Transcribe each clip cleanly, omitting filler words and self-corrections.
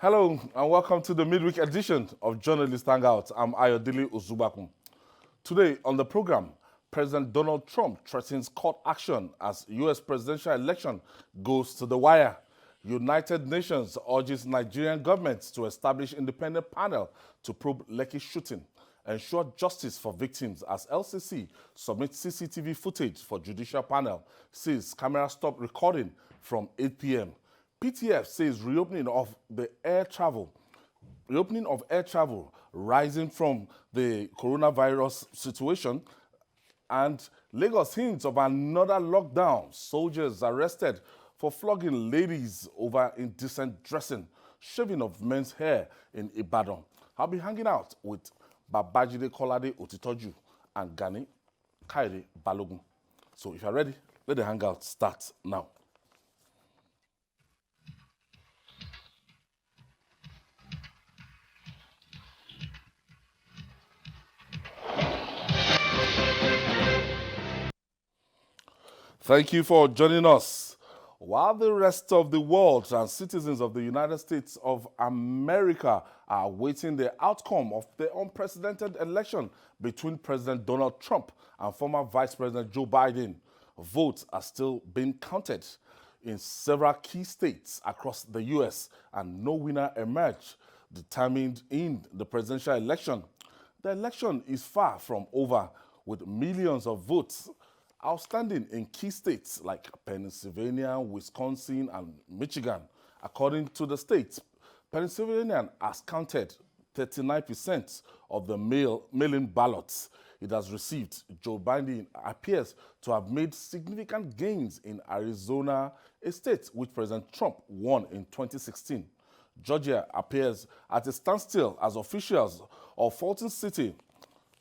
Hello and welcome to the midweek edition of Journalist Hangout. I'm Ayodele Ozubakun. Today on the program, President Donald Trump threatens court action as U.S. presidential election goes to the wire. United Nations urges Nigerian government to establish independent panel to probe Lekki shooting. Ensure justice for victims as LCC submits CCTV footage for judicial panel. Says camera stop recording from 8 p.m. PTF says reopening of air travel rising from the coronavirus situation, and Lagos hints of another lockdown. Soldiers arrested for flogging ladies over indecent dressing, shaving of men's hair in Ibadan. I'll be hanging out with Babajide Kolade Otitoju and Gani Kaide Balogun. So if you're ready, let the hangout start now. Thank you for joining us. While the rest of the world and citizens of the United States of America are awaiting the outcome of the unprecedented election between President Donald Trump and former Vice President Joe Biden, votes are still being counted in several key states across the U.S. and no winner emerged, determined in the presidential election. The election is far from over, with millions of votes outstanding in key states like Pennsylvania, Wisconsin, and Michigan. According to the states, Pennsylvania has counted 39% of the mail-in ballots it has received. Joe Biden appears to have made significant gains in Arizona, a state which President Trump won in 2016. Georgia appears at a standstill as officials of Fulton City,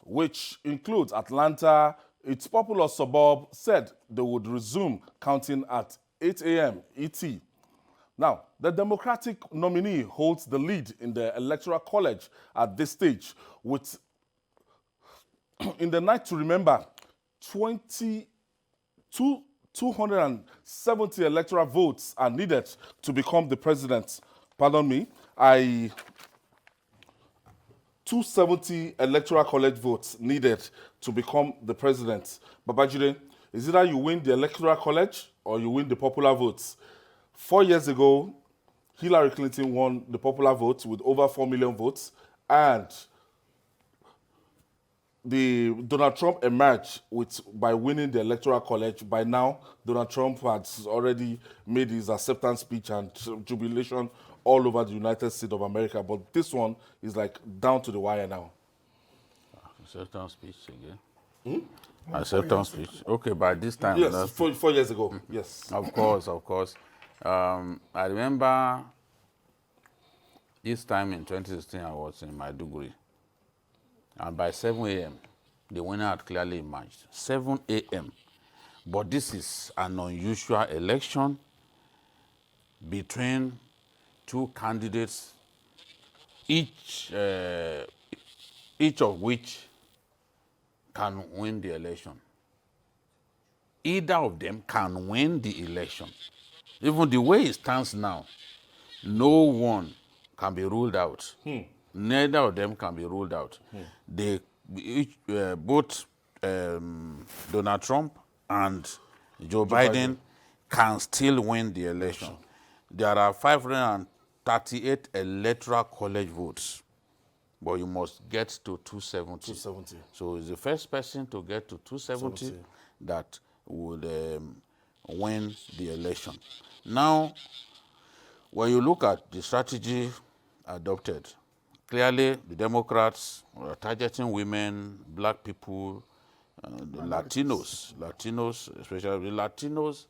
which includes Atlanta, its populous suburb, said they would resume counting at 8 a.m. ET. Now, the Democratic nominee holds the lead in the Electoral College at this stage, with, in the night to remember, 270 electoral votes are needed to become the president. Pardon me, 270 electoral college votes needed to become the president. Babajide, is either you win the electoral college or you win the popular votes. 4 years ago, Hillary Clinton won the popular vote with over 4 million votes, and Donald Trump emerged by winning the electoral college. By now, Donald Trump has already made his acceptance speech and jubilation all over the United States of America, but this one is like down to the wire now. Acceptance speech again. Acceptance speech. Okay, by this time. Yes, 4 years ago. Yes. Of course, of course. I remember this time in 2016, I was in Maiduguri, and by 7 a.m., the winner had clearly emerged. 7 a.m. But this is an unusual election between two candidates, each of which can win the election. Either of them can win the election. Even the way it stands now, no one can be ruled out. Neither of them can be ruled out. Both Donald Trump and Joe Biden can still win the election. There are 538 electoral college votes, but you must get to 270. 270. So it's the first person to get to 270 that would win the election. Now, when you look at the strategy adopted, clearly the Democrats are targeting women, black people, the Latinos, especially the Latinos,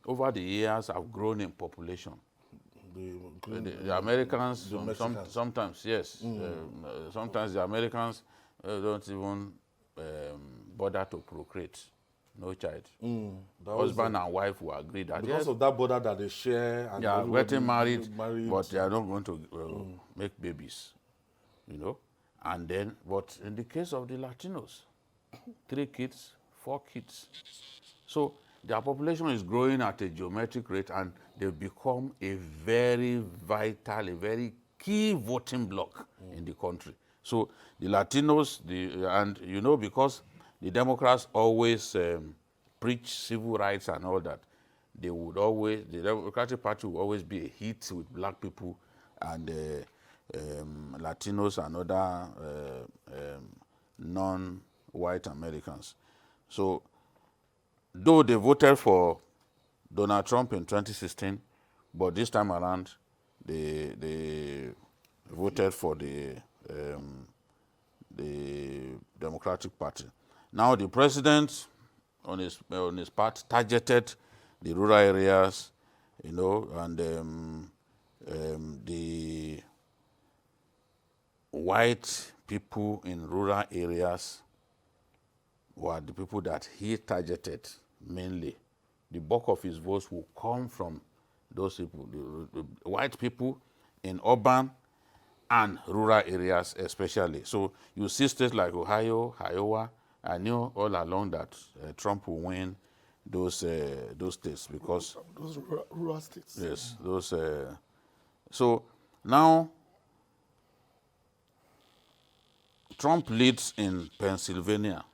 over the years have grown in population. The Americans, sometimes, yes. Sometimes the Americans don't even bother to procreate. No child. Husband and wife will agree that because of that border that they share. And they are getting married, but they are not going to make babies, you know. And then, but in the case of the Latinos, 3 kids, 4 kids. So their population is growing at a geometric rate, and they've become a very vital, a very key voting bloc in the country. So the Latinos, and you know, because the Democrats always preach civil rights and all that, the Democratic Party will always be a hit with black people and Latinos and other non-white Americans. So though they voted for Donald Trump in 2016, but this time around, they voted for the Democratic Party. Now the president, on his part, targeted the rural areas, you know, and the white people in rural areas were the people that he targeted mainly. The bulk of his votes will come from those people, the white people in urban and rural areas especially. So you see states like Ohio, Iowa. I knew all along that Trump will win those states because Those rural states. yes, those. So now Trump leads in Pennsylvania,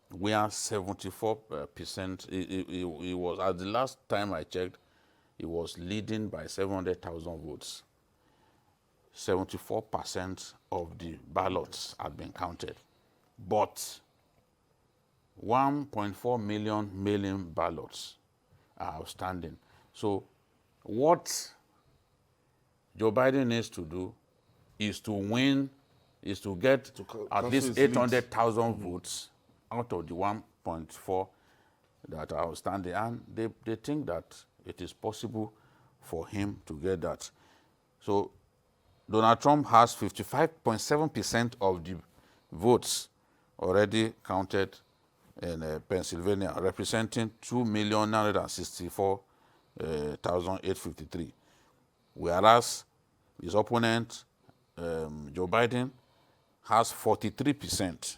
where 74%. He was, at the last time I checked, he was leading by 700,000 votes. 74% of the ballots had been counted, but 1.4 million mail-in ballots are outstanding. So what Joe Biden needs to do is to win, is to get at least 800,000 votes out of the 1.4 that are outstanding. And they think that it is possible for him to get that. So Donald Trump has 55.7% of the votes already counted in Pennsylvania, representing 2,964,853. Whereas his opponent, Joe Biden, has 43%,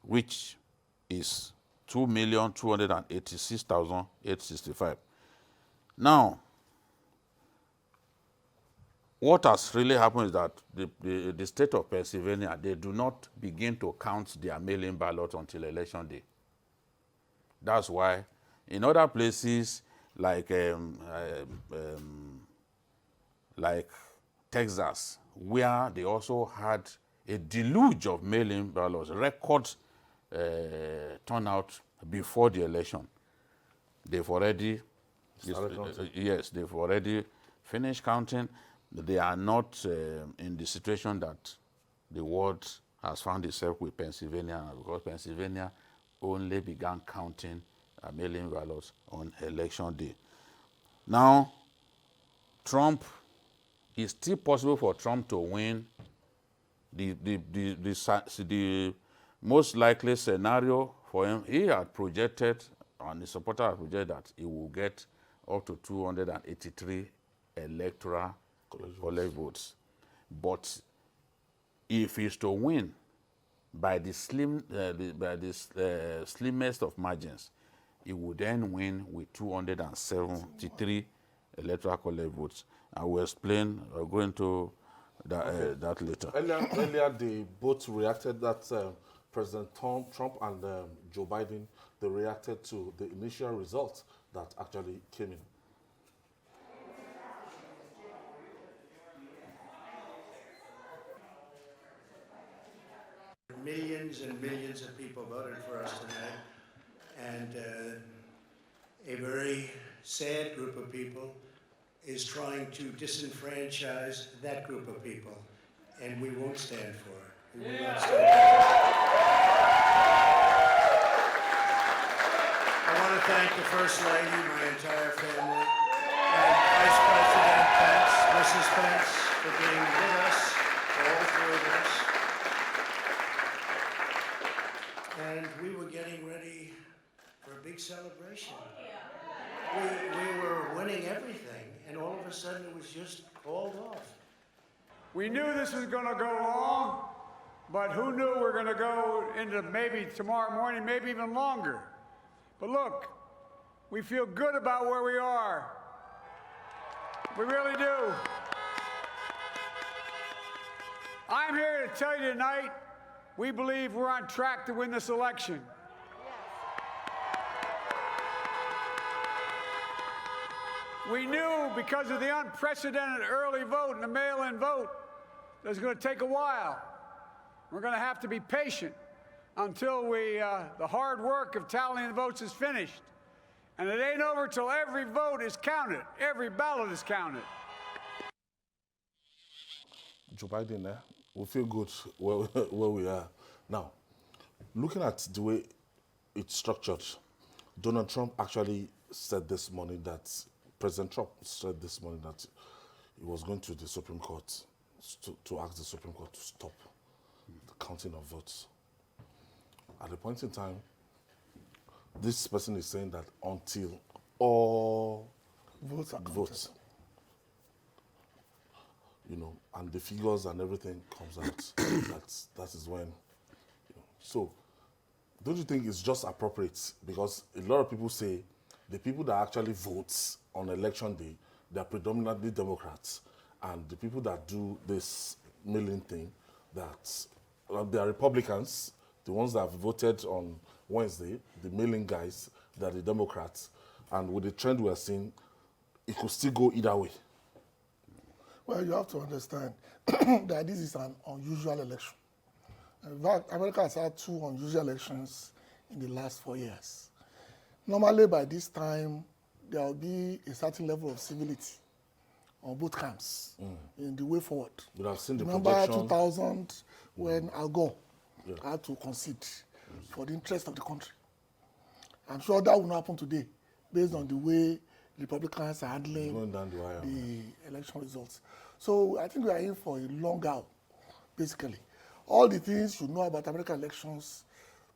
which is 2,286,865. Now, what has really happened is that the state of Pennsylvania, they do not begin to count their mail-in ballots until election day. That's why in other places like Texas, where they also had a deluge of mail-in ballots, record turnout before the election, they've already they've already finished counting. They are not in the situation that the world has found itself with Pennsylvania, because Pennsylvania only began counting mail-in ballots on election day. Now, Trump, it's still possible for Trump to win. The most likely scenario for him, he had projected, and his supporters had projected that he will get up to 283 electoral college votes. But if he's to win by the slimmest of margins, he would then win with 273 electoral college votes. I will explain, I'll go into that later. Earlier, they both reacted that President Trump and Joe Biden, they reacted to the initial results that actually came in. Millions and millions of people voted for us tonight, and a very sad group of people is trying to disenfranchise that group of people, and we won't stand for it. We will not stand for it. I want to thank the First Lady, my entire family, and Vice President Pence, Mrs. Pence, for being with us, all three of us. And we were getting ready for a big celebration. We were winning everything, and all of a sudden it was just called off. We knew this was going to go long, but who knew we're going to go into maybe tomorrow morning, maybe even longer. But look, we feel good about where we are. We really do. to tell you tonight, we believe we're on track to win this election. We knew because of the unprecedented early vote and the mail-in vote that it was going to take a while. We're going to have to be patient until the hard work of tallying the votes is finished. And it ain't over till every vote is counted, every ballot is counted. Joe Biden, we feel good where we are. Now, looking at the way it's structured, Donald Trump actually said this morning that, President Trump said this morning that he was going to the Supreme Court to ask the Supreme Court to stop the counting of votes. At the point in time, this person is saying that until all Votes are votes, you know, and the figures and everything comes out, that is when, you know. So, don't you think it's just appropriate? Because a lot of people say the people that actually vote on election day, they're predominantly Democrats, and the people that do this mail-in thing, that they are Republicans. The ones that have voted on Wednesday, the mail-in guys, they're the Democrats, and with the trend we're seeing, it could still go either way. Well, you have to understand that this is an unusual election. In fact, America has had 2 unusual elections in the last 4 years. Normally, by this time, there will be a certain level of civility on both camps in the way forward. But I've seen the Remember projection. 2000 when Al Gore had to concede for the interest of the country. I'm sure that will not happen today based on the way Republicans are handling Going down the wire. the election results. So I think we are in for a long out, basically. All the things you know about American elections,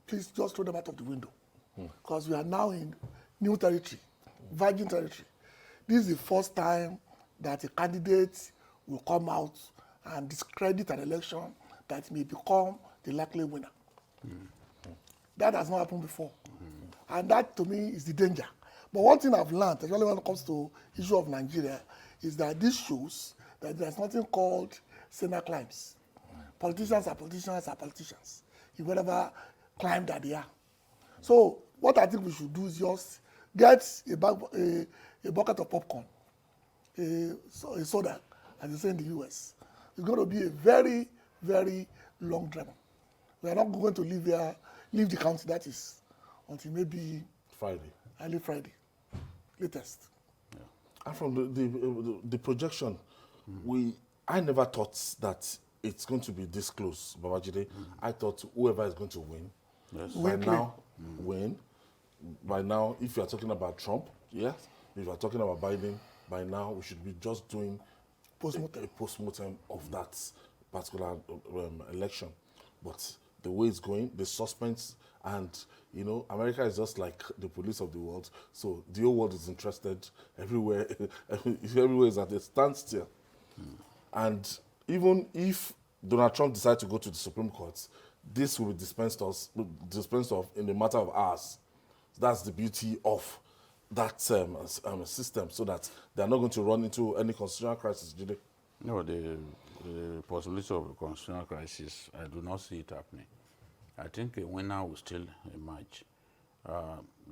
please just throw them out of the window. Because we are now in new territory, virgin territory. This is the first time that a candidate will come out and discredit an election that may become the likely winner. That has not happened before. And that, to me, is the danger. But one thing I've learned, especially when it comes to the issue of Nigeria, is that this shows that there's nothing called sinner climbs. Politicians are politicians are politicians, in whatever climb that they are. So what I think we should do is just get a bucket of popcorn, a soda, as they say in the US. It's going to be a very, very long drive. We are not going to leave the county, that is, until maybe Friday. early Friday, latest. And from the projection, I never thought that it's going to be this close, Babajide. I thought whoever is going to win, win. By now, if you are talking about Trump, yes. If you are talking about Biden, by now we should be just doing a post-mortem of that particular election. But the way it's going, the suspense, and you know, America is just like the police of the world. So the whole world is interested everywhere. Everywhere is at a standstill. And even if Donald Trump decides to go to the Supreme Court, this will be dispensed of in a matter of hours. That's the beauty of that system, so that they're not going to run into any constitutional crisis, do they? No, the possibility of a constitutional crisis, I do not see it happening. I think a winner will still emerge.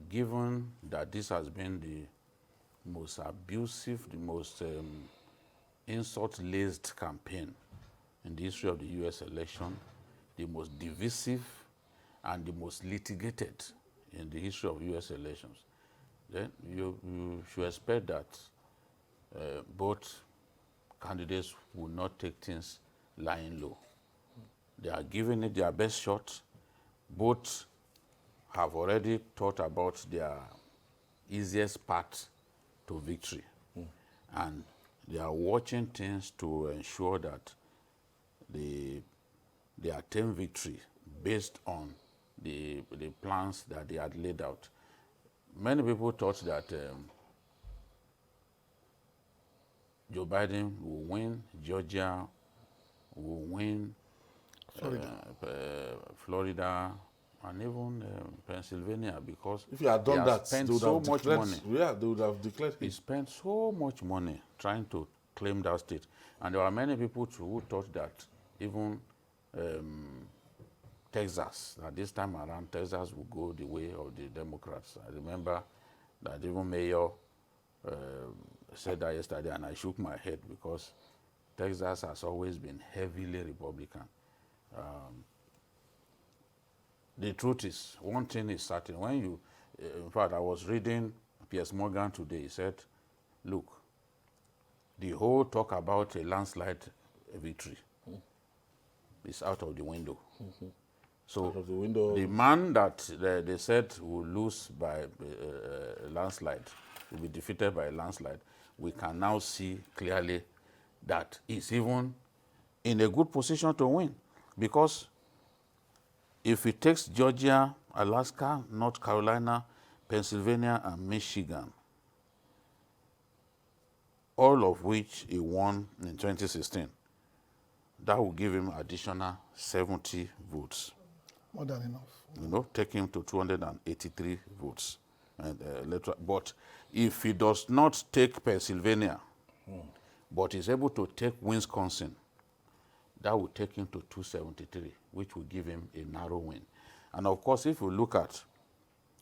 Given that this has been the most abusive, the most insult-laced campaign in the history of the U.S. election, the most divisive and the most litigated in the history of U.S. elections, then you should expect that both candidates will not take things lying low. They are giving it their best shot. Both have already thought about their easiest path to victory. And they are watching things to ensure that they attain victory based on the plans that they had laid out. Many people thought that Joe Biden will win Georgia, will win Florida, and even Pennsylvania, because If you had done that, spent they would so have much declared, money. yeah, they would have declared He him. spent so much money trying to claim that state. And there were many people too who thought that even Texas. Now this time around, Texas will go the way of the Democrats. I remember that even Mayor said that yesterday, and I shook my head because Texas has always been heavily Republican. The truth is, one thing is certain. When you, in fact, I was reading Piers Morgan today. He said, look, the whole talk about a landslide victory is out of the window. So Out of the window. the man that they said will lose by a landslide, will be defeated by a landslide, we can now see clearly that he's even in a good position to win. Because if he takes Georgia, Alaska, North Carolina, Pennsylvania, and Michigan, all of which he won in 2016, that will give him additional 70 votes. More than enough. You know, take him to 283 votes. And, but if he does not take Pennsylvania, but is able to take Wisconsin, that will take him to 273, which will give him a narrow win. And of course, if you look at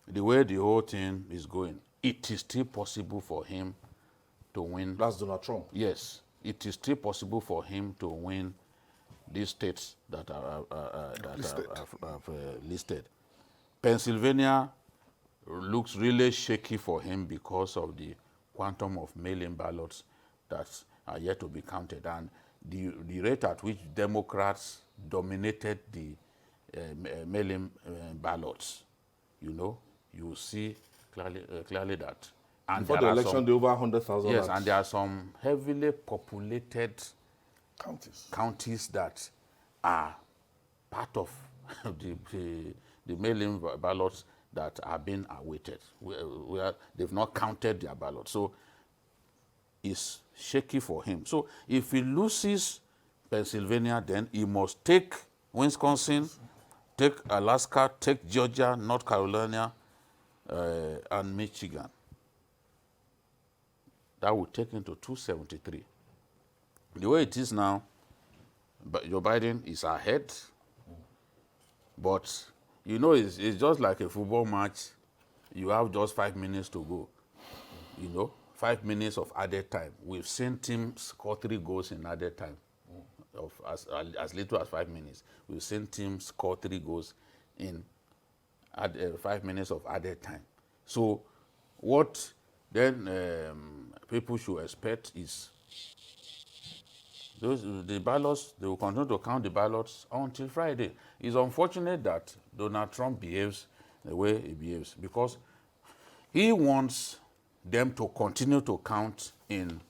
the way the whole thing is going, it is still possible for him to win. That's Donald Trump. Yes, it is still possible for him to win these states that are listed. Pennsylvania looks really shaky for him because of the quantum of mail-in ballots that are yet to be counted, and the rate at which Democrats dominated the mail-in ballots. You know, you see clearly that. And Before the election, there were over 100,000. Yes, and there are some heavily populated Counties. that are part of the mail-in ballots that are being awaited, where they've not counted their ballots. So it's shaky for him. So if he loses Pennsylvania, then he must take Wisconsin, take Alaska, take Georgia, North Carolina, and Michigan. That would take him to 273. The way it is now, Joe Biden is ahead, but you know, it's just like a football match. You have just 5 minutes to go. You know, 5 minutes of added time. We've seen teams score 3 goals in added time, of as little as 5 minutes. We've seen teams score 3 goals in 5 minutes of added time. So what then people should expect is the ballots, they will continue to count the ballots until Friday. It's unfortunate that Donald Trump behaves the way he behaves because he wants them to continue to count in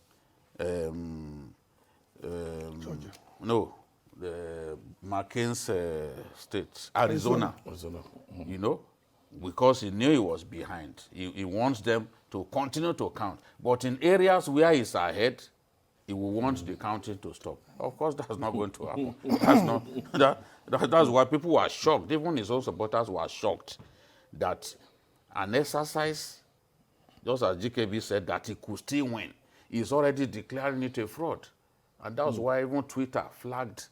no, the McCain's state, Arizona. You know, because he knew he was behind. He wants them to continue to count. But in areas where he's ahead, he will want the counting to stop. Of course, that's not going to happen. That's why people were shocked. Even his own supporters were shocked that an exercise, just as GKB said, that he could still win. He's already declaring it a fraud. And that's why even Twitter flagged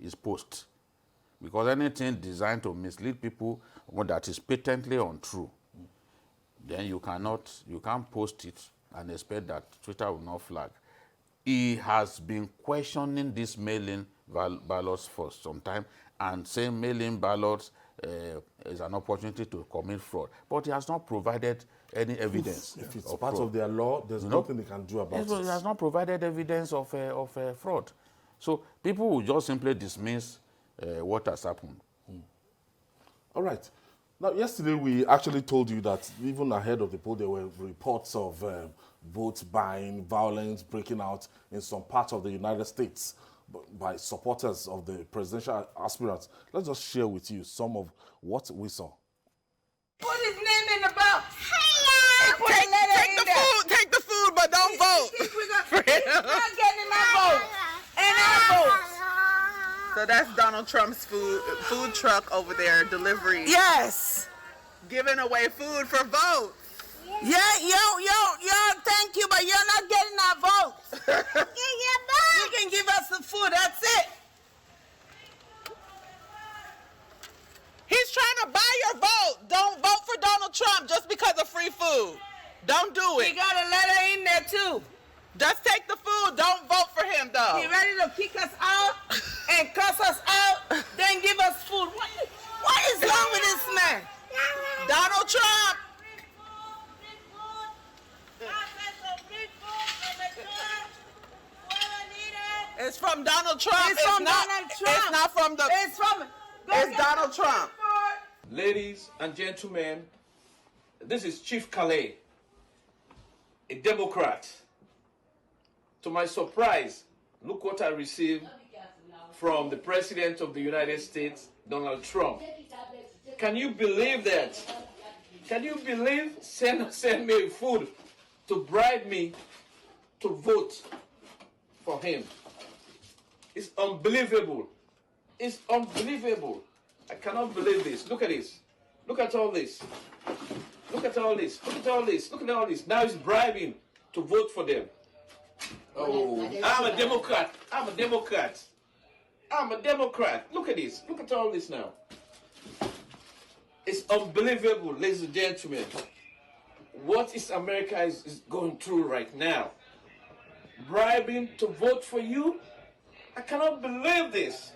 his post. Because anything designed to mislead people that is patently untrue, then you can't post it and expect that Twitter will not flag. He has been questioning these mail-in ballots for some time and saying mail-in ballots is an opportunity to commit fraud. But he has not provided any evidence. If it's part of their law, there's nothing they can do about it. He has not provided evidence of fraud. So people will just simply dismiss what has happened. All right. Now, yesterday we actually told you that even ahead of the poll, there were reports of vote buying, violence breaking out in some parts of the United States by supporters of the presidential aspirants. Let's just share with you some of what we saw. Put his name in the box. Take the food, but don't vote. Not getting my vote. And our votes. So that's Donald Trump's food truck over there, delivery. Yes. Giving away food for votes. Yeah, yo, thank you, but you're not getting our votes. You can give us the food, that's it. Trump just because of free food. Don't do He it. got a letter in there too. Just take the food. Don't vote for him, though. He ready to kick us out and cuss us out, then give us food. What is wrong with this man? Donald Trump. It's from Donald Trump. It's from Donald Trump. It's not from the. It's from. It's Donald Trump. Ladies and gentlemen, this is Chief Calais, a Democrat. To my surprise, look what I received from the President of the United States, Donald Trump. Can you believe that? Can you believe send me food to bribe me to vote for him? It's unbelievable. It's unbelievable. I cannot believe this. Look at this. Look at all this. Look at all this. Look at all this. Look at all this. Now he's bribing to vote for them. Oh, I'm a Democrat. I'm a Democrat. I'm a Democrat. Look at this. Look at all this now. It's unbelievable, ladies and gentlemen. What is America is going through right now? Bribing to vote for you? I cannot believe this.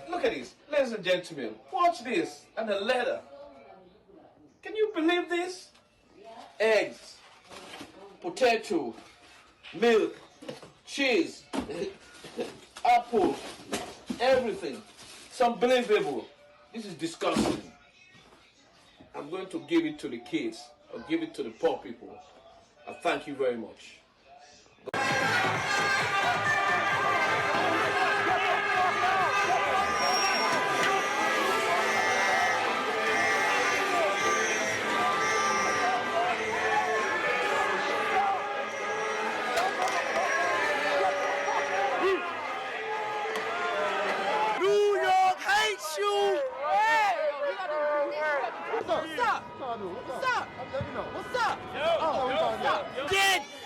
Look at this, ladies and gentlemen. Watch this. And a letter. Can you believe this? Eggs, potato, milk, cheese, apple, everything. It's unbelievable. This is disgusting. I'm going to give it to the kids. I'll give it to the poor people. I thank you very much.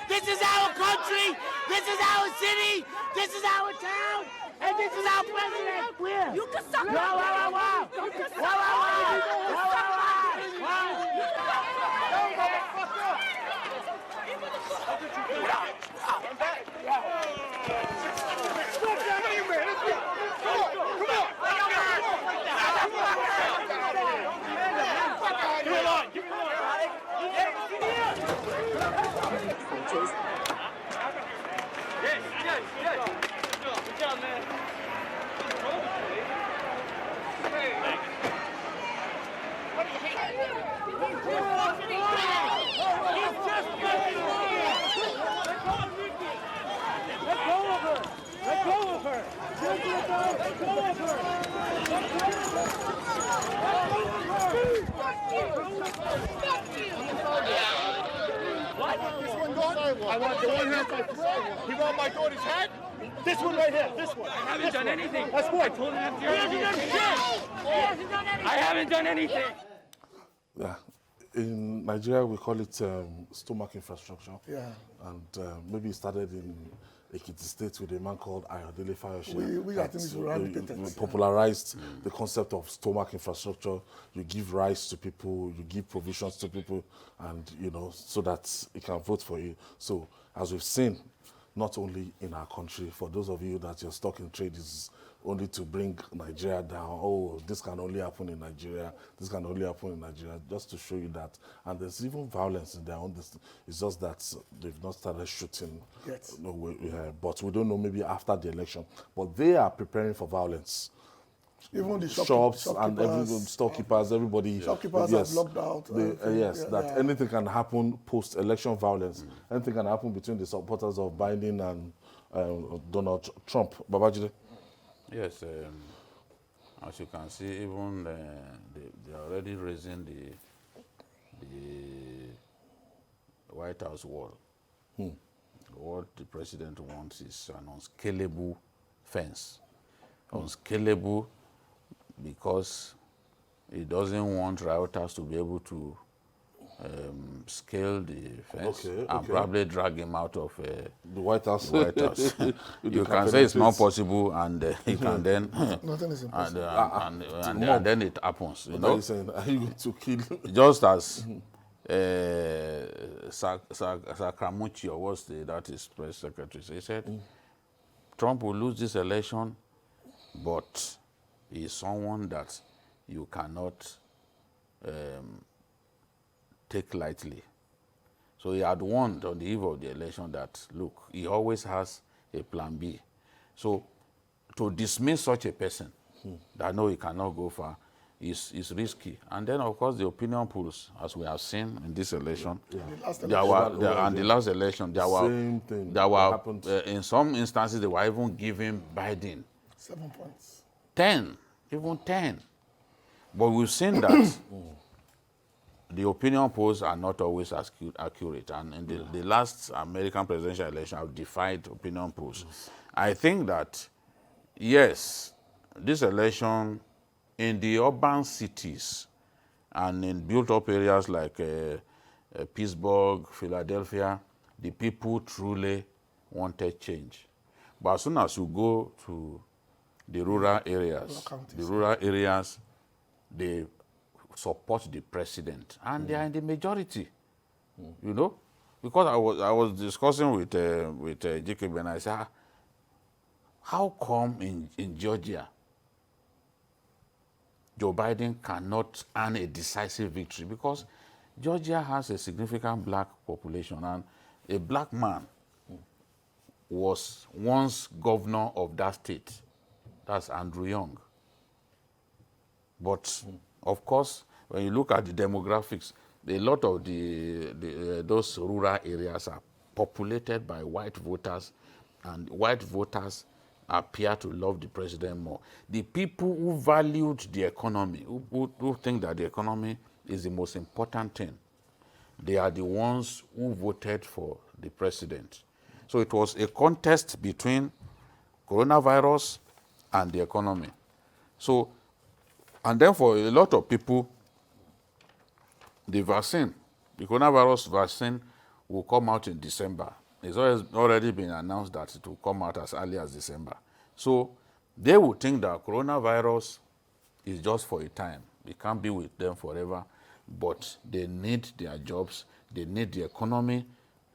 This is our country, this is our city, this is our town, and this is our president. Where? You can suck it. Wow. You can suck I want the one here. He want my daughter's hat? This one right here. This one. I haven't done anything. That's what I told him. He hasn't done shit. I haven't done anything. Yeah. In Nigeria, we call it stomach infrastructure. Yeah. And maybe it started in Lekki State with a man called Ayodele Fayose. We I think we ran the patents. Popularized the concept of stomach infrastructure. You give rice to people, you give provisions to people, and so that it can vote for you. So as we've seen, not only in our country, for those of you that your stock in trade is only to bring Nigeria down. Oh, this can only happen in Nigeria. This can only happen in Nigeria. Just to show you that. And there's even violence in their own. It's just that they've not started shooting. Yes. But we don't know, maybe after the election. But they are preparing for violence. Even the shops and storekeepers, everybody. Shopkeepers have locked out. Anything can happen post-election violence. Anything can happen between the supporters of Biden and Donald Trump. Babajide? Yes, as you can see, even they are already raising the White House wall. What the president wants is an unscalable fence. Unscalable because he doesn't want rioters to be able to scale the fence Okay, and probably drag him out of The White House. the White House. With You the can say it's not cabinet. possible, and he can then Nothing is impossible. and then it happens. You What are know, you saying? Are you going to kill? just as Sacramucci, or what's that is press secretary, so he said Trump will lose this election, but he's someone that you cannot take lightly. So he had warned on the eve of the election that, look, he always has a plan B. So to dismiss such a person that no, he cannot go far is risky. And then, of course, the opinion polls, as we have seen in this election, and the last election, Same thing there were happened. in some instances, they were even giving Biden 7 points. 10, even 10. But we've seen that the opinion polls are not always as accurate. And in the last American presidential election, I've defied opinion polls. I think that, yes, this election in the urban cities and in built-up areas like Pittsburgh, Philadelphia, the people truly wanted change. But as soon as you go to the rural areas, they support the president, and they are in the majority. You know, because I was discussing with Jacob, and I said, how come in Georgia Joe Biden cannot earn a decisive victory? Because Georgia has a significant black population, and a black man was once governor of that state. That's Andrew Young. But of course, when you look at the demographics, a lot of those rural areas are populated by white voters, and white voters appear to love the president more. The people who valued the economy, who think that the economy is the most important thing, they are the ones who voted for the president. So it was a contest between coronavirus and the economy. So, and then for a lot of people, the coronavirus vaccine will come out in December. It's already been announced that it will come out as early as December. So they would think that coronavirus is just for a time. It can't be with them forever, but they need their jobs. They need the economy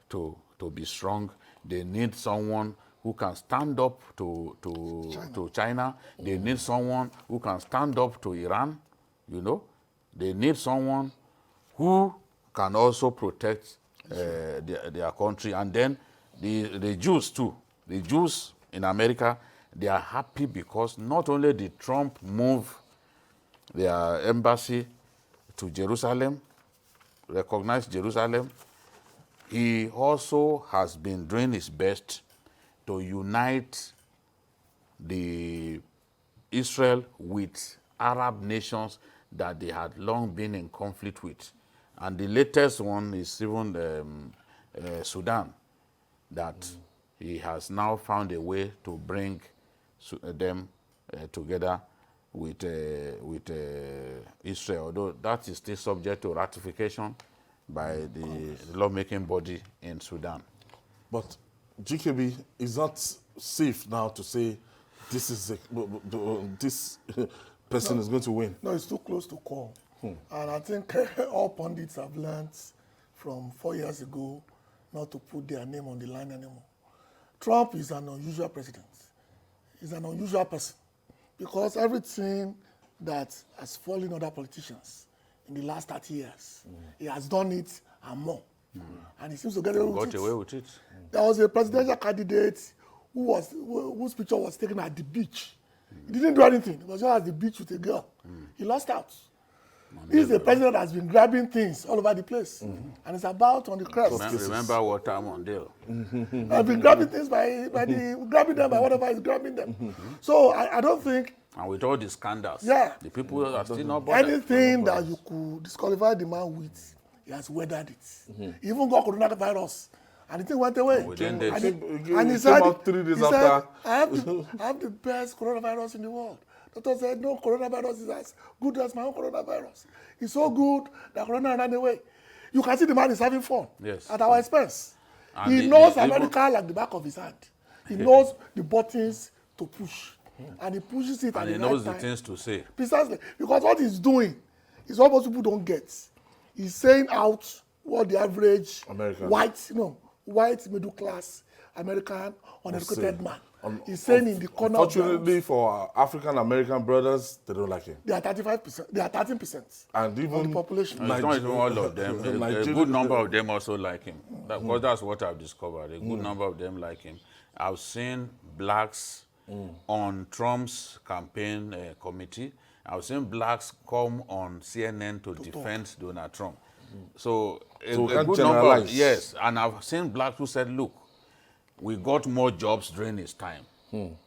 to be strong. They need someone who can stand up to China. They need someone who can stand up to Iran, you know. They need someone who can also protect their country. And then the Jews too. The Jews in America, they are happy because not only did Trump move their embassy to Jerusalem, recognize Jerusalem, he also has been doing his best to unite Israel with Arab nations that they had long been in conflict with. And the latest one is even Sudan, that he has now found a way to bring them together with Israel, although that is still subject to ratification by the lawmaking body in Sudan. But GKB, is not safe now to say this person is going to win? No, it's too close to call. And I think all pundits have learned from 4 years ago not to put their name on the line anymore. Trump is an unusual president. He's an unusual person because everything that has fallen other politicians in the last 30 years, he has done it and more. And he seems to get away with it. There was a presidential candidate whose picture was taken at the beach. He didn't do anything. He was just at the beach with a girl. He lost out. He's a president that has been grabbing things all over the place. And it's about on the crest. Remember Walter Mondale. I've been grabbing things grabbing them by whatever is grabbing them. So I don't think. And with all the scandals, the people are still not bothered. Anything that you could disqualify the man with, he has weathered it. He even got coronavirus. And the thing went away. And he said, 3 days after. I have the best coronavirus in the world. Doctor said, no, coronavirus is as good as my own coronavirus. It's so good that corona ran away. You can see the man is having fun Yes. at our expense. And He knows America like the back of his hand. He knows the buttons to push. And he pushes it at And the he right knows the time. things to say. Precisely. Because what he's doing is what most people don't get. He's saying out what the average American. white middle class American uneducated man. He's saying in the corner. Unfortunately for our African American brothers, they don't like him. They are 35%. They are 13%. And even of the population. No, it's not even all of them. A good number of them also like him. Because that's what I've discovered. A good number of them like him. I've seen blacks on Trump's campaign committee. I've seen blacks come on CNN to defend Donald Trump. So a good number of, yes, and I've seen blacks who said, look, we got more jobs during his time. No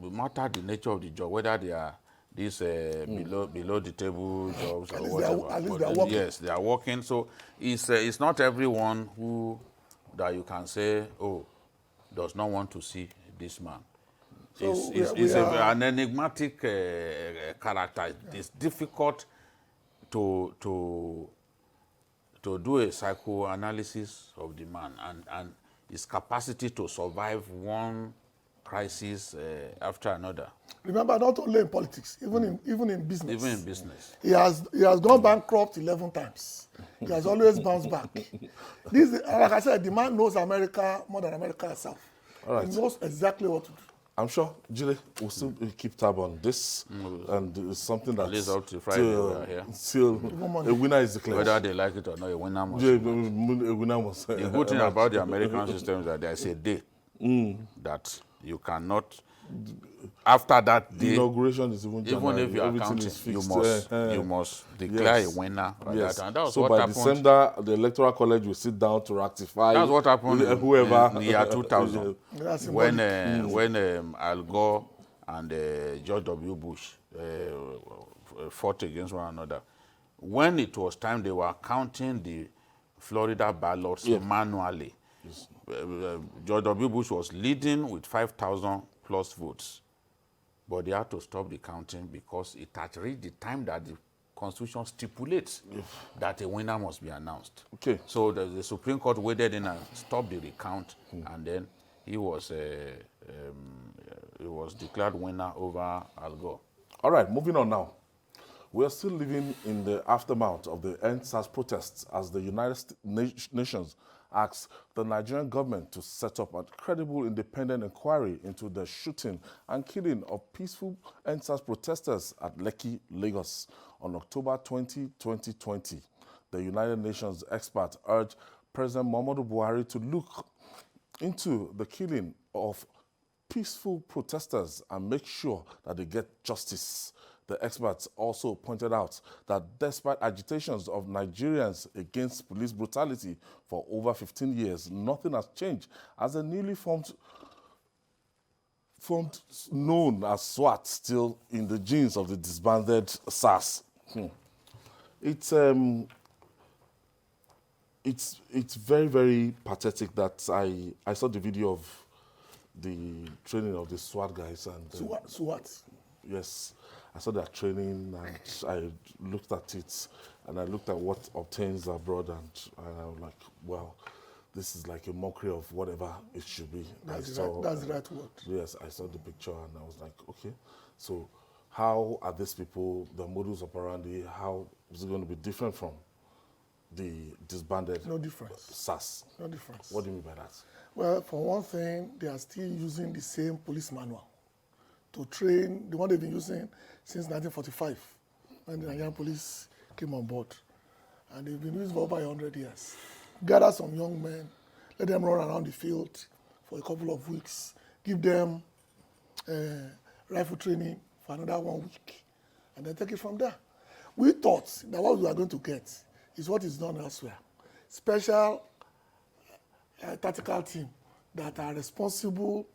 matter the nature of the job, whether they are these below the table jobs or whatever. At least they are working. Yes, they are working. So it's not everyone that you can say, oh, does not want to see this man. So It's an enigmatic character. It's difficult to do a psychoanalysis of the man and his capacity to survive one crisis after another. Remember, not only in politics, even in business. Even in business. He has gone bankrupt 11 times. He has always bounced back. Like I said, the man knows America more than America herself. All right. He knows exactly what to do. I'm sure, Jile, we'll still keep tab on this, and it's something that At least up to Friday, still a winner is declared. Whether they like it or not, a winner must. A winner must. The good thing about the American system is that there's a day that you cannot. After that day, inauguration is even if you are counting, you must declare a winner. Yes. And that was so what by happened. December, the Electoral College will sit down to ratify. That's what happened whoever in the year 2000 when Al Gore and George W. Bush fought against one another. When it was time, they were counting the Florida ballots manually. Yes. George W. Bush was leading with 5,000 plus votes. But they had to stop the counting because it had reached the time that the Constitution stipulates that a winner must be announced. Okay. So the Supreme Court waited in and stopped the recount, and then he was declared winner over Al Gore. All right, moving on now. We are still living in the aftermath of the End SARS protests as the United Nations asks the Nigerian government to set up a credible independent inquiry into the shooting and killing of peaceful End SARS protesters at Lekki, Lagos on October 20, 2020. The United Nations expert urged President Muhammadu Buhari to look into the killing of peaceful protesters and make sure that they get justice. The experts also pointed out that despite agitations of Nigerians against police brutality for over 15 years, nothing has changed as a newly formed known as SWAT still in the genes of the disbanded SARS. It's very, very pathetic that I saw the video of the training of the SWAT guys and SWAT. Yes. I saw their training and I looked at it and I looked at what obtains abroad and I was like, well, this is like a mockery of whatever it should be. That's the right word. Yes, I saw the picture and I was like, okay, so how are these people, the modus operandi, how is it going to be different from the disbanded No difference. SARS? No difference. What do you mean by that? Well, for one thing, they are still using the same police manual to train, the one they've been using since 1945, when the Nigerian police came on board. And they've been used for over 100 years. Gather some young men, let them run around the field for a couple of weeks, give them rifle training for another 1 week, and then take it from there. We thought that what we are going to get is what is done elsewhere. Special tactical team that are responsible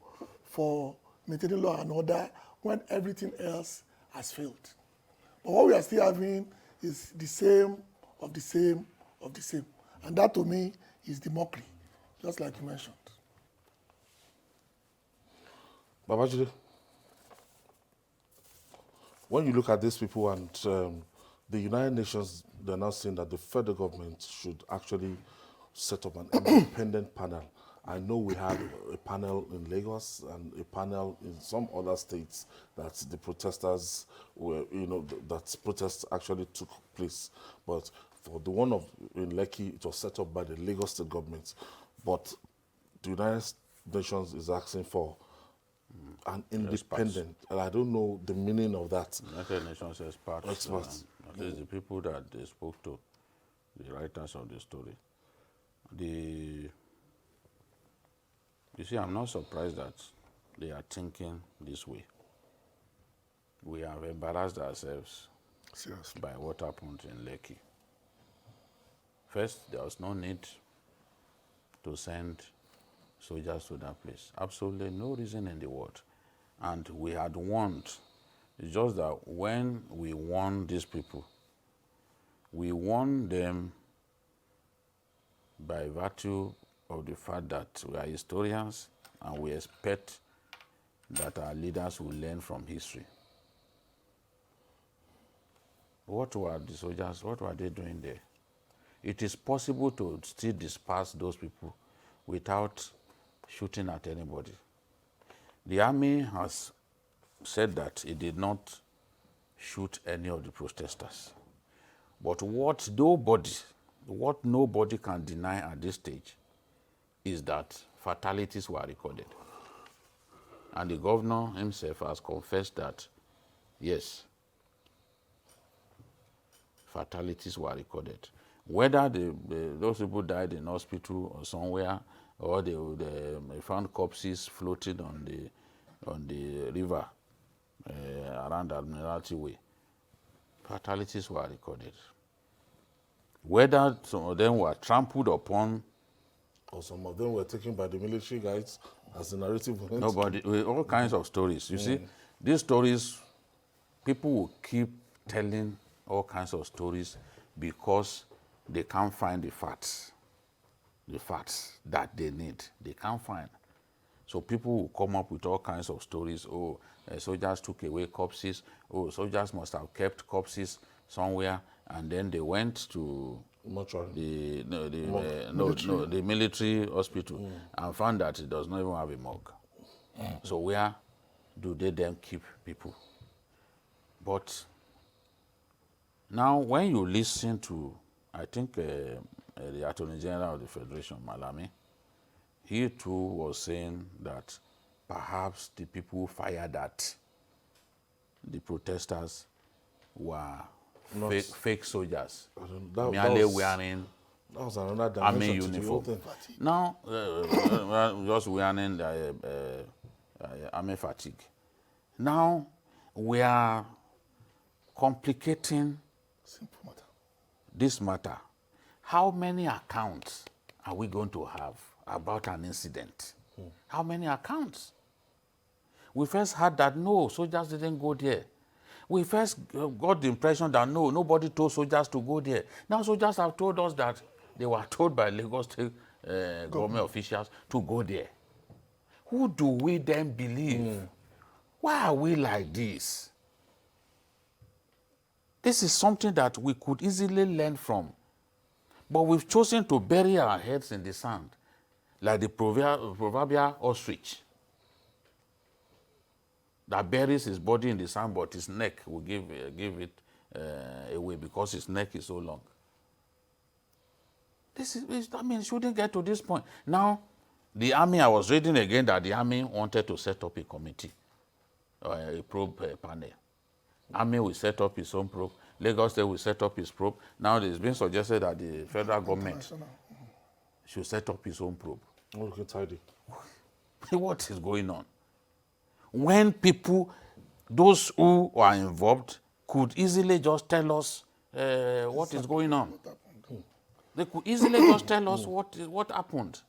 for maintaining law and order when everything else has failed. But what we are still having is the same of the same of the same. And that to me is the mockery, just like you mentioned. Babajide, when you look at these people and the United Nations, they're now saying that the federal government should actually set up an independent panel. I know we have a panel in Lagos and a panel in some other states that the protesters were, that protests actually took place. But for the one in Lekki, it was set up by the Lagos state government. But the United Nations is asking for an independent, and I don't know the meaning of that. United Nations experts, at least the people that they spoke to, the writers of the story. You see, I'm not surprised that they are thinking this way. We have embarrassed ourselves by what happened in Lekki. First, there was no need to send soldiers to that place. Absolutely no reason in the world. And we had warned. It's just that when we warn these people, we warn them by virtue of the fact that we are historians and we expect that our leaders will learn from history. What were the soldiers, what were they doing there? It is possible to still disperse those people without shooting at anybody. The army has said that it did not shoot any of the protesters. But what nobody can deny at this stage is that fatalities were recorded. And the governor himself has confessed that, yes, fatalities were recorded. Whether those people died in hospital or somewhere, or they found corpses floating on the river around Admiralty Way, fatalities were recorded. Whether some of them were trampled upon, or some of them were taken by the military guys as the narrative went. Nobody, all kinds of stories. You see, these stories, people will keep telling all kinds of stories because they can't find the facts that they need. They can't find. So people will come up with all kinds of stories. Oh, soldiers took away corpses. Oh, soldiers must have kept corpses somewhere, and then they went to the military hospital and found that it does not even have a morgue. So where do they then keep people? But now when you listen to, I think the Attorney General of the Federation, Malami, he too was saying that perhaps the people who fired at the protesters were fake soldiers, merely wearing army uniform. Now, just wearing the army fatigue. Now, we are complicating this matter. How many accounts are we going to have about an incident? How many accounts? We first heard that no, soldiers didn't go there. We first got the impression that no, nobody told soldiers to go there. Now soldiers have told us that they were told by Lagos State government officials to go there. Who do we then believe? Why are we like this? This is something that we could easily learn from. But we've chosen to bury our heads in the sand, like the proverbial ostrich that buries his body in the sand, but his neck will give it away because his neck is so long. It shouldn't get to this point. Now, the army, I was reading again that the army wanted to set up a committee, a probe panel. Army will set up its own probe. Lagos State will set up its probe. Now it's been suggested that the federal government should set up its own probe. Okay, tidy. What is going on? When people, those who are involved, could easily just tell us what is going on. They could easily just tell us what happened.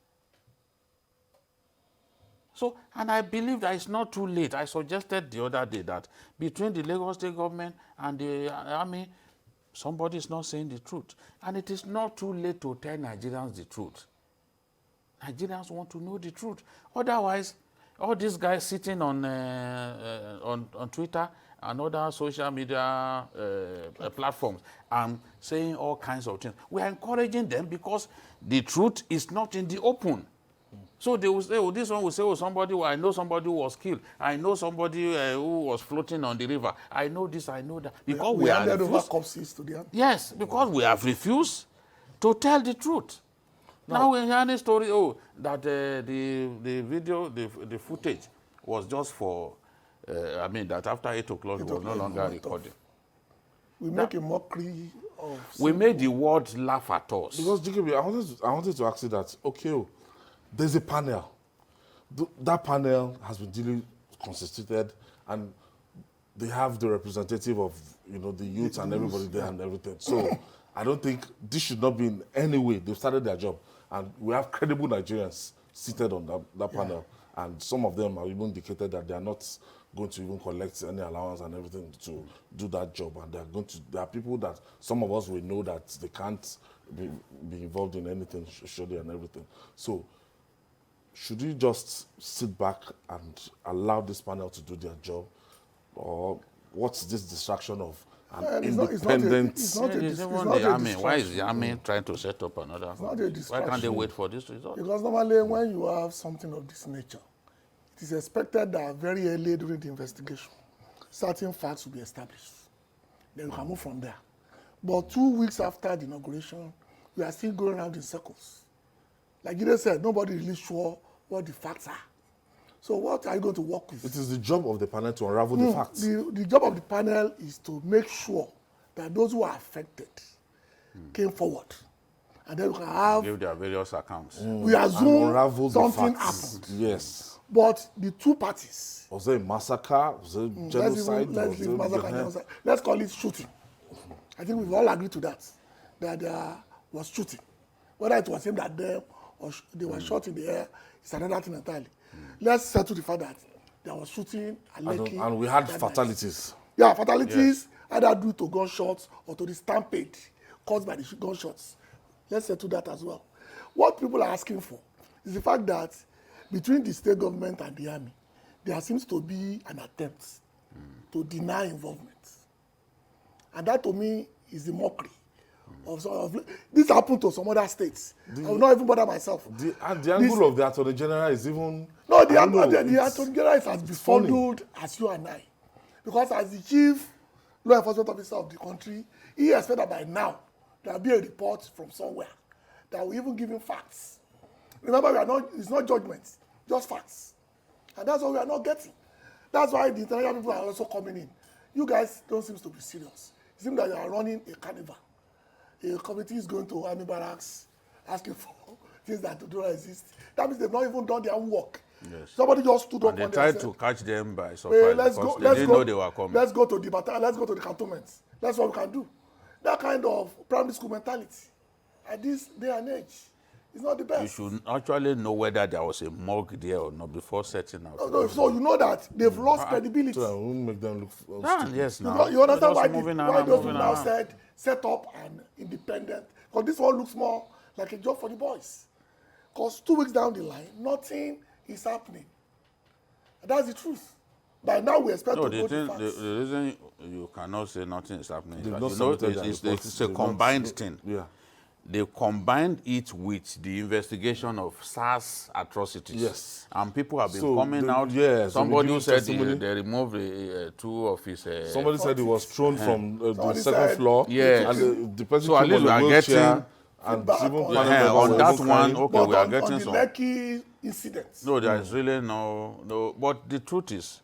So, and I believe that it's not too late. I suggested the other day that between the Lagos State government and the army, somebody is not saying the truth. And it is not too late to tell Nigerians the truth. Nigerians want to know the truth. Otherwise, all these guys sitting on Twitter and other social media platforms and saying all kinds of things. We are encouraging them because the truth is not in the open. So they will say, oh, this one will say, oh, I know somebody who was killed. I know somebody who was floating on the river. I know this, I know that. Because we are handed over corpses to them. Yes, because we have refused to tell the truth. Now we hear a story, that the video, the footage was just for, that after 8 o'clock it was no longer recorded. We make a mockery of... We made the world laugh at us. Because, JKB, I wanted to ask you that, okay, there's a panel. That panel has been duly constituted, and they have the representative of, the youth and everybody there and everything. So I don't think this should not be in any way. They've started their job, and we have credible Nigerians seated on that panel, and some of them have even indicated that they are not going to even collect any allowance and everything to do that job, and there are people that some of us will know that they can't be involved in anything, surely, and everything. So should we just sit back and allow this panel to do their job, or what's this distraction of an independent... Why is the army trying to set up another? Why can't they wait for this result? Because normally when you have something of this nature, it is expected that very early during the investigation, certain facts will be established. Then you can move from there. But 2 weeks after the inauguration, we are still going around in circles. Like Gide said, nobody really sure what the facts are. So what are you going to work with? It is the job of the panel to unravel the facts. The job of the panel is to make sure that those who are affected came forward. And then we can have... Give their various accounts. We assume something happened. Yes. But the two parties... Was there a massacre? Was there genocide? Let's leave massacre and genocide. Let's call it shooting. I think we've all agreed to that there was shooting. Whether it was aimed at them or they were shot in the air, it's another thing entirely. Let's settle the fact that there was shooting at Lekki. And we had fatalities. Yeah, fatalities, either due to gunshots or to the stampede caused by the gunshots. Let's settle that as well. What people are asking for is the fact that between the state government and the army, there seems to be an attempt to deny involvement. And that to me is the mockery. This happened to some other states. I will not even bother myself. The angle of the Attorney General is even... No, the Attorney General is as befuddled as you and I. Because as the chief law enforcement officer of the country, he expects that by now there will be a report from somewhere that will even give him facts. Remember, it's not judgments, just facts. And that's what we are not getting. That's why the international people are also coming in. You guys don't seem to be serious. It seems that you are running a carnival. A committee is going to army barracks asking for things that do not exist. That means they've not even done their own work. Yes. Somebody just stood up and and they tried to catch them by surprise because they didn't know they were coming. Let's go to the battalion, let's go to the cantonments. That's what we can do. That kind of primary school mentality at this day and age is not the best. You should actually know whether there was a morgue there or not before setting out. No, so you know that they've lost credibility. So I won't make them look stupid. Yes, now. You understand why those people now said set up an independent, because this one looks more like a job for the boys. Because 2 weeks down the line, nothing is happening. And that's the truth. By now we expect to go to facts. The reason you cannot say nothing is happening is that it's a combined thing. Yeah. They combined it with the investigation of SARS atrocities. Yes. And people have been coming out. Yeah, somebody who said they removed two of his... somebody said he was thrown from the second floor. Yes. And the person so at least we are getting... And on that one, okay, we are getting some... on the Lekki incident. No, there is really no... But the truth is,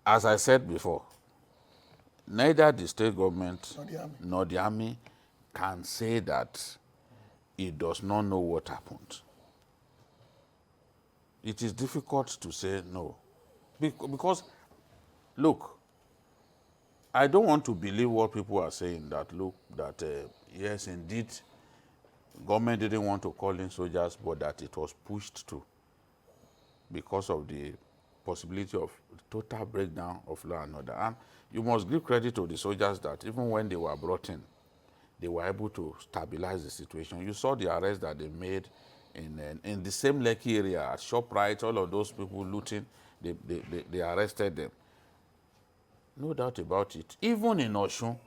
as I said before, neither the state government nor the army can say that it does not know what happened. It is difficult to say no. Because, look, I don't want to believe what people are saying, that, look, that, yes, indeed, government didn't want to call in soldiers, but that it was pushed to because of the possibility of total breakdown of law and order. And you must give credit to the soldiers that even when they were brought in, they were able to stabilize the situation. You saw the arrest that they made in the same Lekki area, at ShopRite, all of those people looting, they arrested them. No doubt about it. Even in Oshun,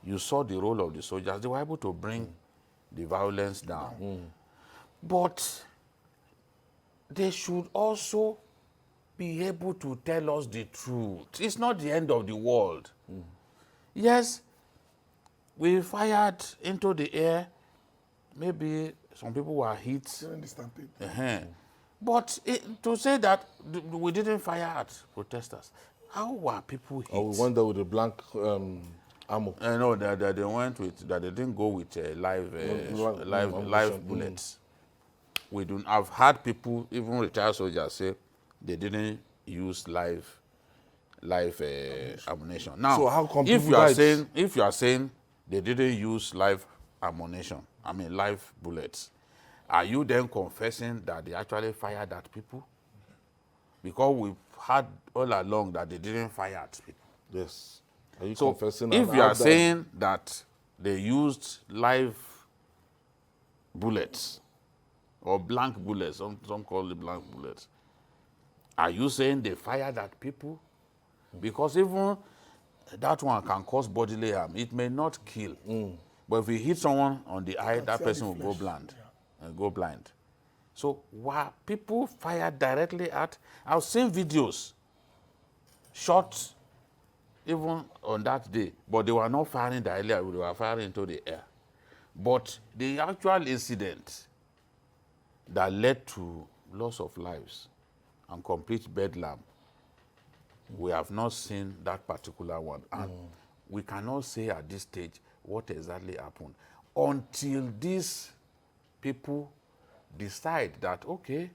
you saw the role of the soldiers. They were able to bring the violence down. But they should also be able to tell us the truth. It's not the end of the world. Yes, we fired into the air. Maybe some people were hit. During the stampede. But to say that we didn't fire at protesters, how were people hit? Or we went there with a blank ammo. No, that they went with, that they didn't go with live bullets. We don't. I've had people, even retired soldiers, say they didn't use live ammunition. Now, So how come if people you are died? saying they didn't use live ammunition, live bullets, are you then confessing that they actually fired at people? Because we've had all along that they didn't fire at people. Yes. Are you So confessing? if and you how are saying that they used live bullets or blank bullets, some call it blank bullets, are you saying they fired at people? Because even that one can cause bodily harm. It may not kill. But if you hit someone on the eye, that person will go blind. Go blind. So were people fired directly at? I've seen videos shot even on that day, but they were not firing directly, they were firing into the air. But the actual incident that led to loss of lives and complete bedlam, we have not seen that particular one. And we cannot say at this stage what exactly happened until these people decide that, okay,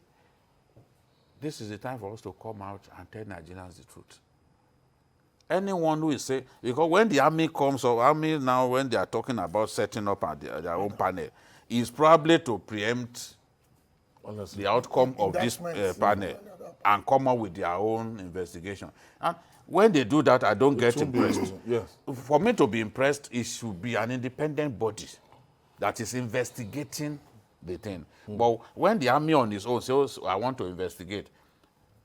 this is the time for us to come out and tell Nigerians the truth. Anyone who is saying, because when the army comes, or army now, when they are talking about setting up their own panel, is probably to preempt the outcome of this panel and come up with their own investigation. And when they do that, I don't get impressed. Yes. For me to be impressed, it should be an independent body that is investigating the thing. But when the army on its own says, I want to investigate,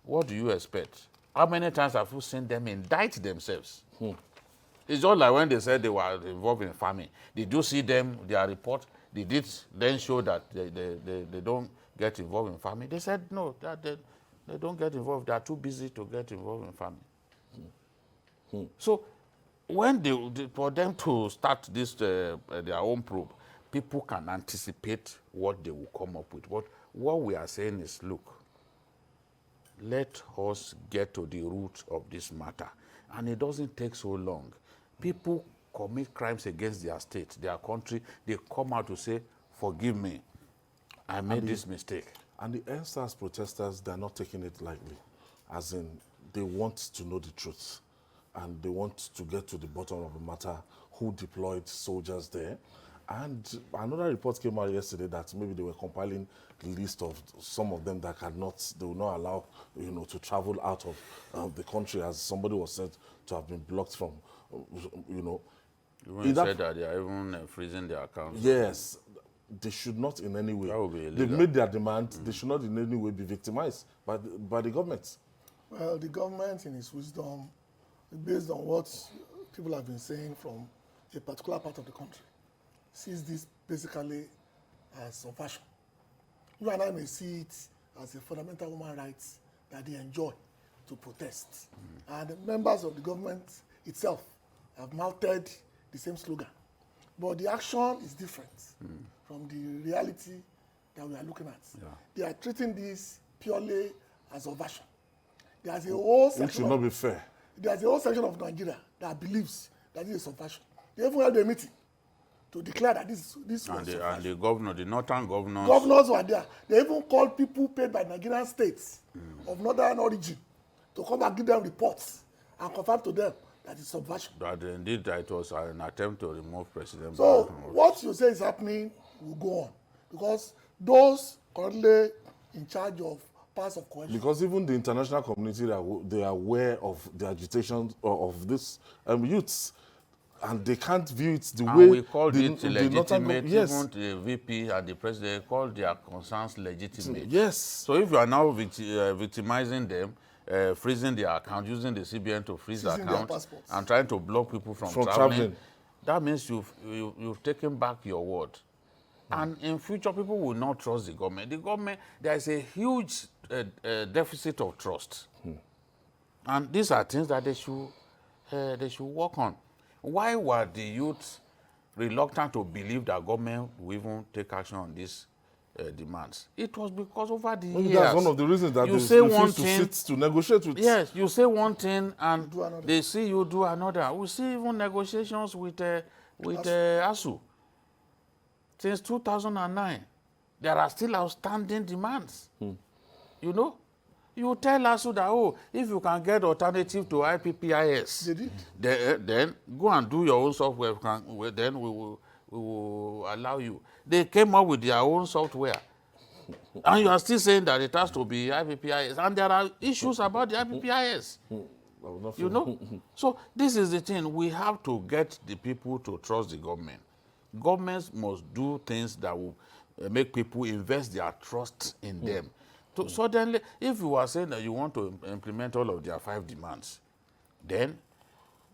what do you expect? How many times have you seen them indict themselves? It's just like when they said they were involved in farming. Did you see them, their report? Did it then show that they don't get involved in farming? They said no, that they don't get involved. They are too busy to get involved in farming. So when for them to start this their own probe, people can anticipate what they will come up with. What we are saying is, look, let us get to the root of this matter. And it doesn't take so long. People commit crimes against their state, their country. They come out to say, forgive me, I made this mistake. And the NSAS protesters, they're not taking it lightly. As in, they want to know the truth. And they want to get to the bottom of the matter, who deployed soldiers there. And another report came out yesterday that maybe they were compiling the list of some of them that they will not allow, to travel out of the country, as somebody was said to have been blocked from, You said that they are even freezing their accounts. Yes, they should not in any way. That would be illegal. They've made their demand. They should not in any way be victimized by the government. Well, the government, in its wisdom, based on what people have been saying from a particular part of the country, sees this basically as subversion. You and I may see it as a fundamental human right that they enjoy to protest. And the members of the government itself have mounted the same slogan. But the action is different from the reality that we are looking at. Yeah. They are treating this purely as subversion. There's a whole section. Which should not be fair. There's a whole section of Nigeria that believes that this is subversion. They even held a meeting to declare that this was subversion. And the governor, the northern governors. Governors were there. They even called people paid by Nigerian states of northern origin to come and give them reports and confirm to them that it's subversion. That indeed it was an attempt to remove President. So what you say is happening will go on, because those currently in charge of parts of coercion. Because even the international community, they are aware of the agitation of this youths, and they can't view it the way we called it legitimate. Yes. Even the VP and the president called their concerns legitimate. Yes. So if you are now victimizing them, freezing their account, using the CBN to freeze the Seizing their account, passports. and trying to block people from traveling. That means you've taken back your word. And in future, people will not trust the government. The government, there is a huge deficit of trust. And these are things that they should work on. Why were the youth reluctant to believe that government will even take action on these demands? It was because over the years, that's one of the reasons that you they say refuse one to thing, sit to negotiate with. Yes, you say one thing and they see you do another. We see even negotiations with ASU. Since 2009, there are still outstanding demands. You know, you tell ASU that, oh, if you can get alternative to IPPIS, then go and do your own software. Then we will allow you. They came up with their own software. And you are still saying that it has to be IPPIS. And there are issues about the IPPIS. You know? So this is the thing. We have to get the people to trust the government. Governments must do things that will make people invest their trust in them. So suddenly, if you are saying that you want to implement all of their 5 demands, then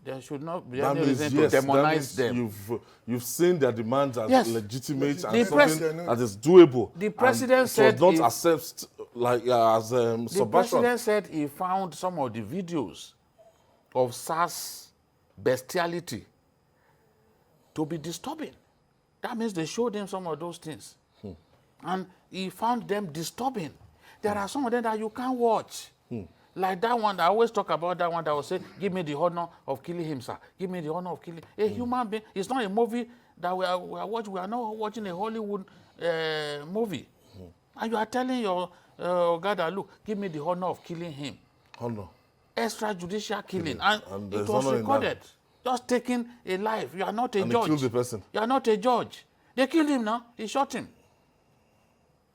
there should not be any reason to demonize them. You've seen their demands as legitimate and something that is doable. The president said not accept as the subversion. president said he found some of the videos of SARS bestiality to be disturbing. That means they showed him some of those things. And he found them disturbing. There are some of them that you can't watch. Like that one, I always talk about that one that will say, give me the honor of killing him, sir. Give me the honor of killing a human being. It's not a movie that we are watching. We are not watching a Hollywood movie. And you are telling your God that, look, give me the honor of killing him. Honor. Extrajudicial killing. And it was recorded. Just taking a life. You are not a judge. And they killed the person. You are not a judge. They killed him now. He shot him.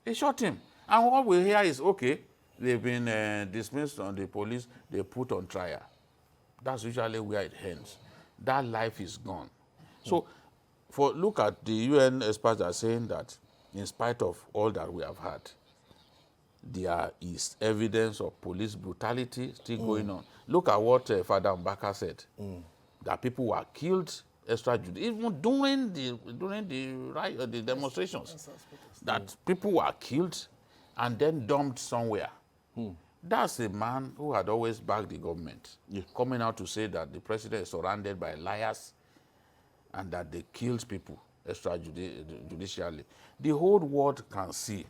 He shot him. And what we hear is, okay, they've been dismissed on the police, they put on trial. That's usually where it ends. That life is gone. So, look at the UN experts are saying that in spite of all that we have had, there is evidence of police brutality still going on. Look at what Father Mbaka said, that people were killed extrajudicially, even during the demonstrations, that people were killed and then dumped somewhere. That's a man who had always backed the government, coming out to say that the president is surrounded by liars and that they killed people extrajudicially. The whole world can see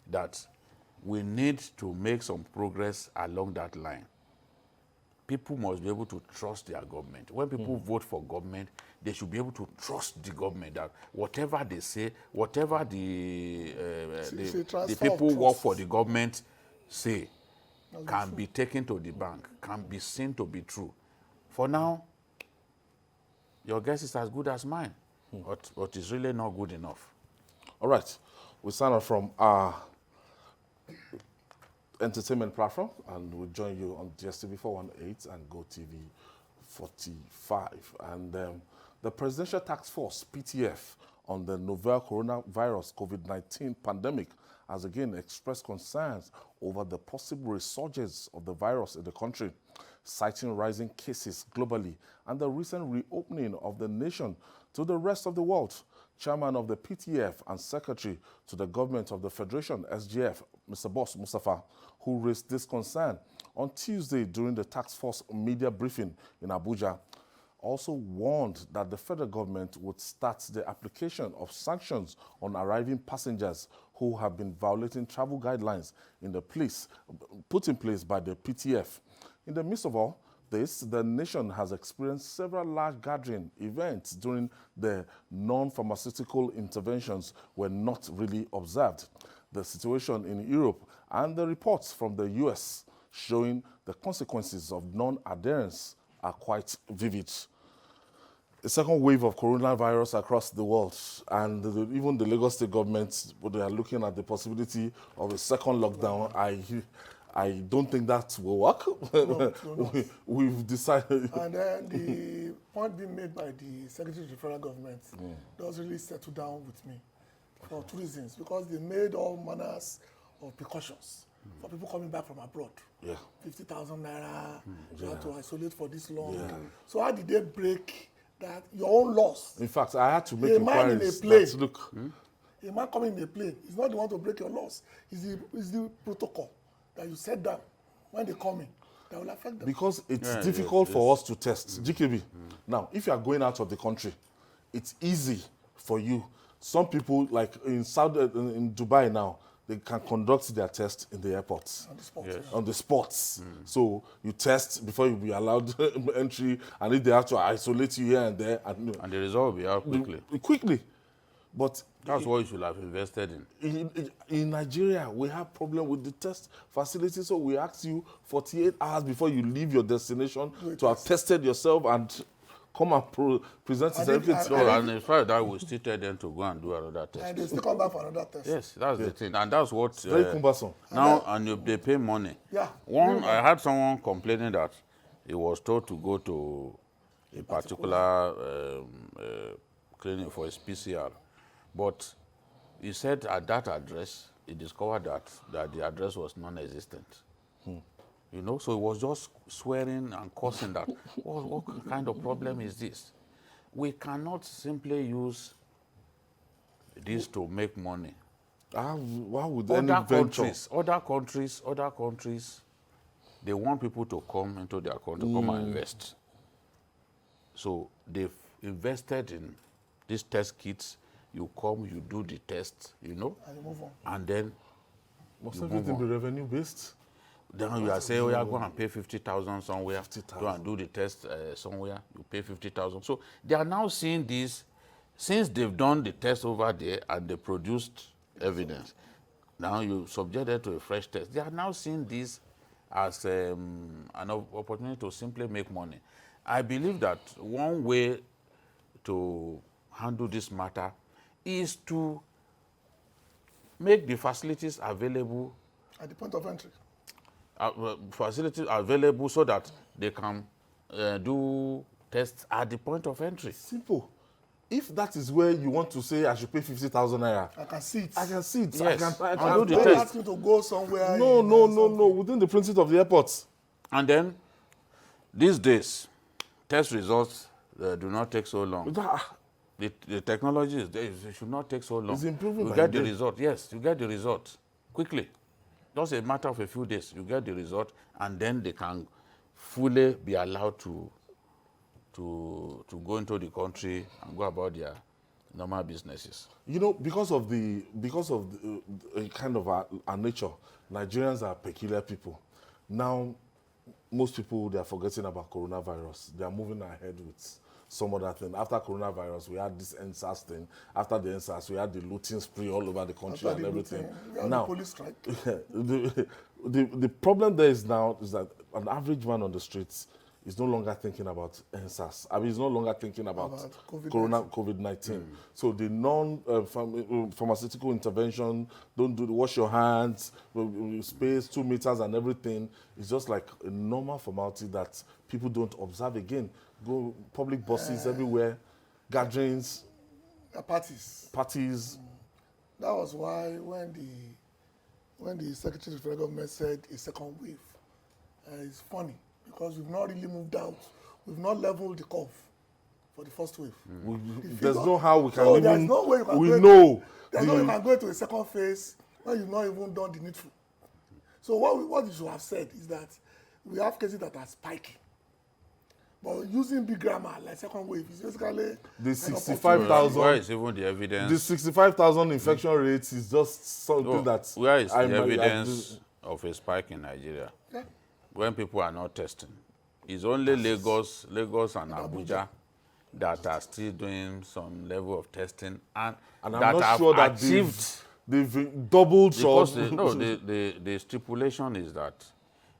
that we need to make some progress along that line. People must be able to trust their government. When people vote for government, they should be able to trust the government, that whatever they say, whatever the people who work for the government say can be taken to the bank, can be seen to be true. For now, your guess is as good as mine, but it's really not good enough. All right. We sign off from our entertainment platform, and we'll join you on DSTV 418 and GoTV 45. And the Presidential Task Force, PTF, on the novel coronavirus COVID-19 pandemic has again expressed concerns over the possible resurgence of the virus in the country, citing rising cases globally and the recent reopening of the nation to the rest of the world. Chairman of the PTF and Secretary to the Government of the Federation, SGF, Mr. Boss Mustafa, who raised this concern on Tuesday during the task force media briefing in Abuja, also warned that the federal government would start the application of sanctions on arriving passengers who have been violating travel guidelines put in place by the PTF. In the midst of all this, the nation has experienced several large gathering events during the non-pharmaceutical interventions were not really observed. The situation in Europe and the reports from the US showing the consequences of non-adherence are quite vivid. A second wave of coronavirus across the world, and even the Lagos State government, they are looking at the possibility of a second lockdown. I don't think that will work. No. We've decided. And then the point being made by the Secretary of the Federal Government does really settle down with me for 2 reasons. Because they made all manners of precautions for people coming back from abroad. Yeah. 50,000 naira, you have to Yeah. isolate for this long. Yeah. So how did they break that, your own laws? In fact, I had to make A man in a inquiries. plane. That, look, A man coming in a plane is not the one to break your laws. It's the protocol that you set down when they come in that will affect them. because it's Yeah, difficult yes, for yes. us to test. GKB. Now, if you are going out of the country, it's easy for you. Some people, like in Dubai now, they can conduct their test in the airports. On the spot. Yes. Yeah. On the spots. So you test before you be allowed entry, and if they have to isolate you here and there, and And the result will be out quickly. quickly. But That's what you should have invested in. in Nigeria, we have problem with the test facility, so we ask you 48 hours before you leave your destination to have tested yourself and come and present I think- certificate. So, and in fact, that we still tell them to go and do another test. And they still come back for another test. Yes, that's the thing. And that's what... Very cumbersome. Now, and they pay money. Yeah. I had someone complaining that he was told to go to a particular clinic for his PCR. But he said at that address, he discovered that the address was non-existent. You know, so he was just swearing and cursing that, what kind of problem is this? We cannot simply use this to make money. Why would any venture? Other countries, they want people to come into their country, come and invest. So they've invested in these test kits. You come, you do the test, you know, And you move on. and then Must you everything move be on. revenue based? Then you are saying, oh, you are going to pay 50,000 somewhere. Go and do the test somewhere. You pay 50,000. So they are now seeing this, since they've done the test over there and they produced evidence. Now you subjected to a fresh test. They are now seeing this as an opportunity to simply make money. I believe that one way to handle this matter is to make the facilities available At the point of entry. facilities available so that they can do tests at the point of entry. Simple. If that is where you want to say I should pay 50,000 naira, I can see it. I can see it. Yes. I And can do the pay Don't it. ask me to go somewhere. No. Within the principles of the airport. And then, these days, test results do not take so long. The technology is there. It should not take so long. It's improving You by get the the day. result. Yes, you get the result quickly. Just a matter of a few days. You get the result, and then they can fully be allowed to go into the country and go about their normal businesses. You know, because of the kind of our nature, Nigerians are peculiar people. Now, most people, they are forgetting about coronavirus. They are moving ahead with some other thing. After coronavirus, we had this NSAS thing. After the NSAS, we had the looting spree all over the country After and the everything. looting, we had the Now, police strike. the problem there is now is that an average man on the streets is no longer thinking about NSAS. I mean, he's no longer thinking about COVID-19. So the non-pharmaceutical intervention, don't do the wash your hands, space 2 meters and everything. It's just like a normal formality that people don't observe again. Go public buses everywhere, gatherings, parties. That was why when the Secretary of Federal Government said a second wave, it's funny because we've not really moved out. We've not leveled the curve for the first wave. There's no how we can There's even. no way you can We go know. There's no way you can go into a second phase when you've not even done the needful. So what you should have said is that we have cases that are spiking. But using big grammar like second wave is basically the 65,000. Where is even the evidence? The 65,000 infection rates is just something that. Where is the evidence of a spike in Nigeria? Yeah. When people are not testing, it's only Lagos and Abuja that are still doing some level of testing and I'm that not have sure that achieved. they've doubled. Because the stipulation is that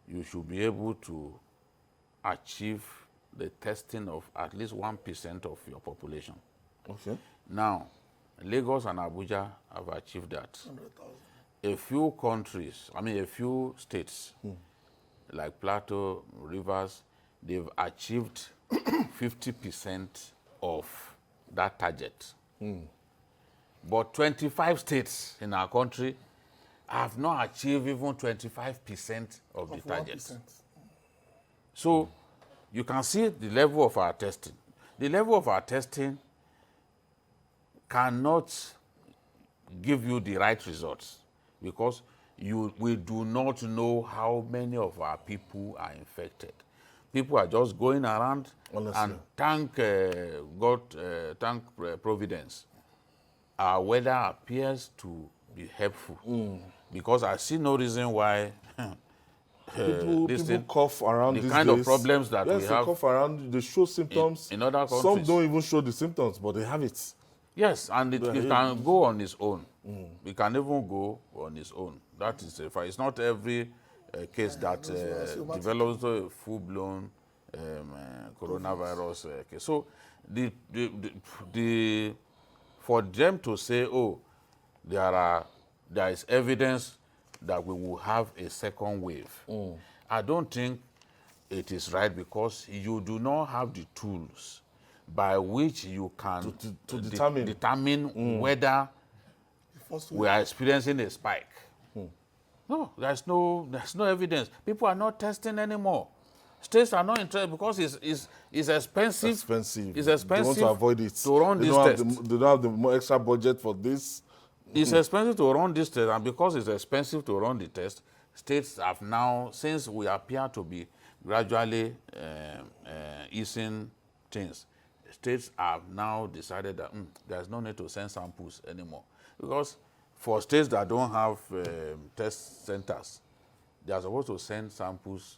you should be able to achieve the testing of at least 1% of your population. Okay. Now, Lagos and Abuja have achieved that. 100,000. A few countries, a few states, like Plateau, Rivers, they've achieved 50% of that target. But 25 states in our country have not achieved even 25% of the targets. So you can see the level of our testing. The level of our testing cannot give you the right results because we do not know how many of our people are infected. People are just going around and thank Providence. Our weather appears to be helpful because I see no reason why people cough around these kind days. of problems that we have. They cough around, they show symptoms. In other countries. Some don't even show the symptoms, but they have it. Yes, and it can go on its own. It can even go on its own. That is a fact. It's not every case that develops a full-blown coronavirus case. So for them to say, oh, there is evidence that we will have a second wave, I don't think it is right because you do not have the tools by which you can determine whether we are experiencing a spike. No, there's no evidence. People are not testing anymore. States are not interested because it's expensive. It's expensive. They want to avoid it. To run this test. They don't have the more extra budget for this. It's expensive to run this test, and because it's expensive to run the test, states have now, since we appear to be gradually easing things, states have now decided that there's no need to send samples anymore. Because for states that don't have test centers, they are supposed to send samples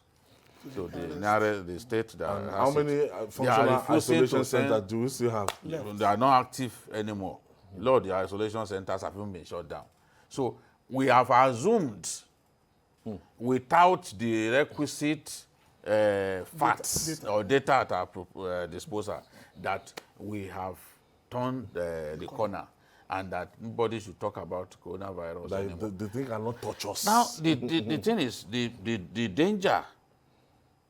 to the state that has how many functional isolation centers do we still have? They are not active anymore. Lord, the isolation centers have even been shut down. So we have assumed, without the requisite facts or data at our disposal, that we have turned the corner and that nobody should talk about coronavirus anymore. The thing cannot touch us. Now, the thing is, the danger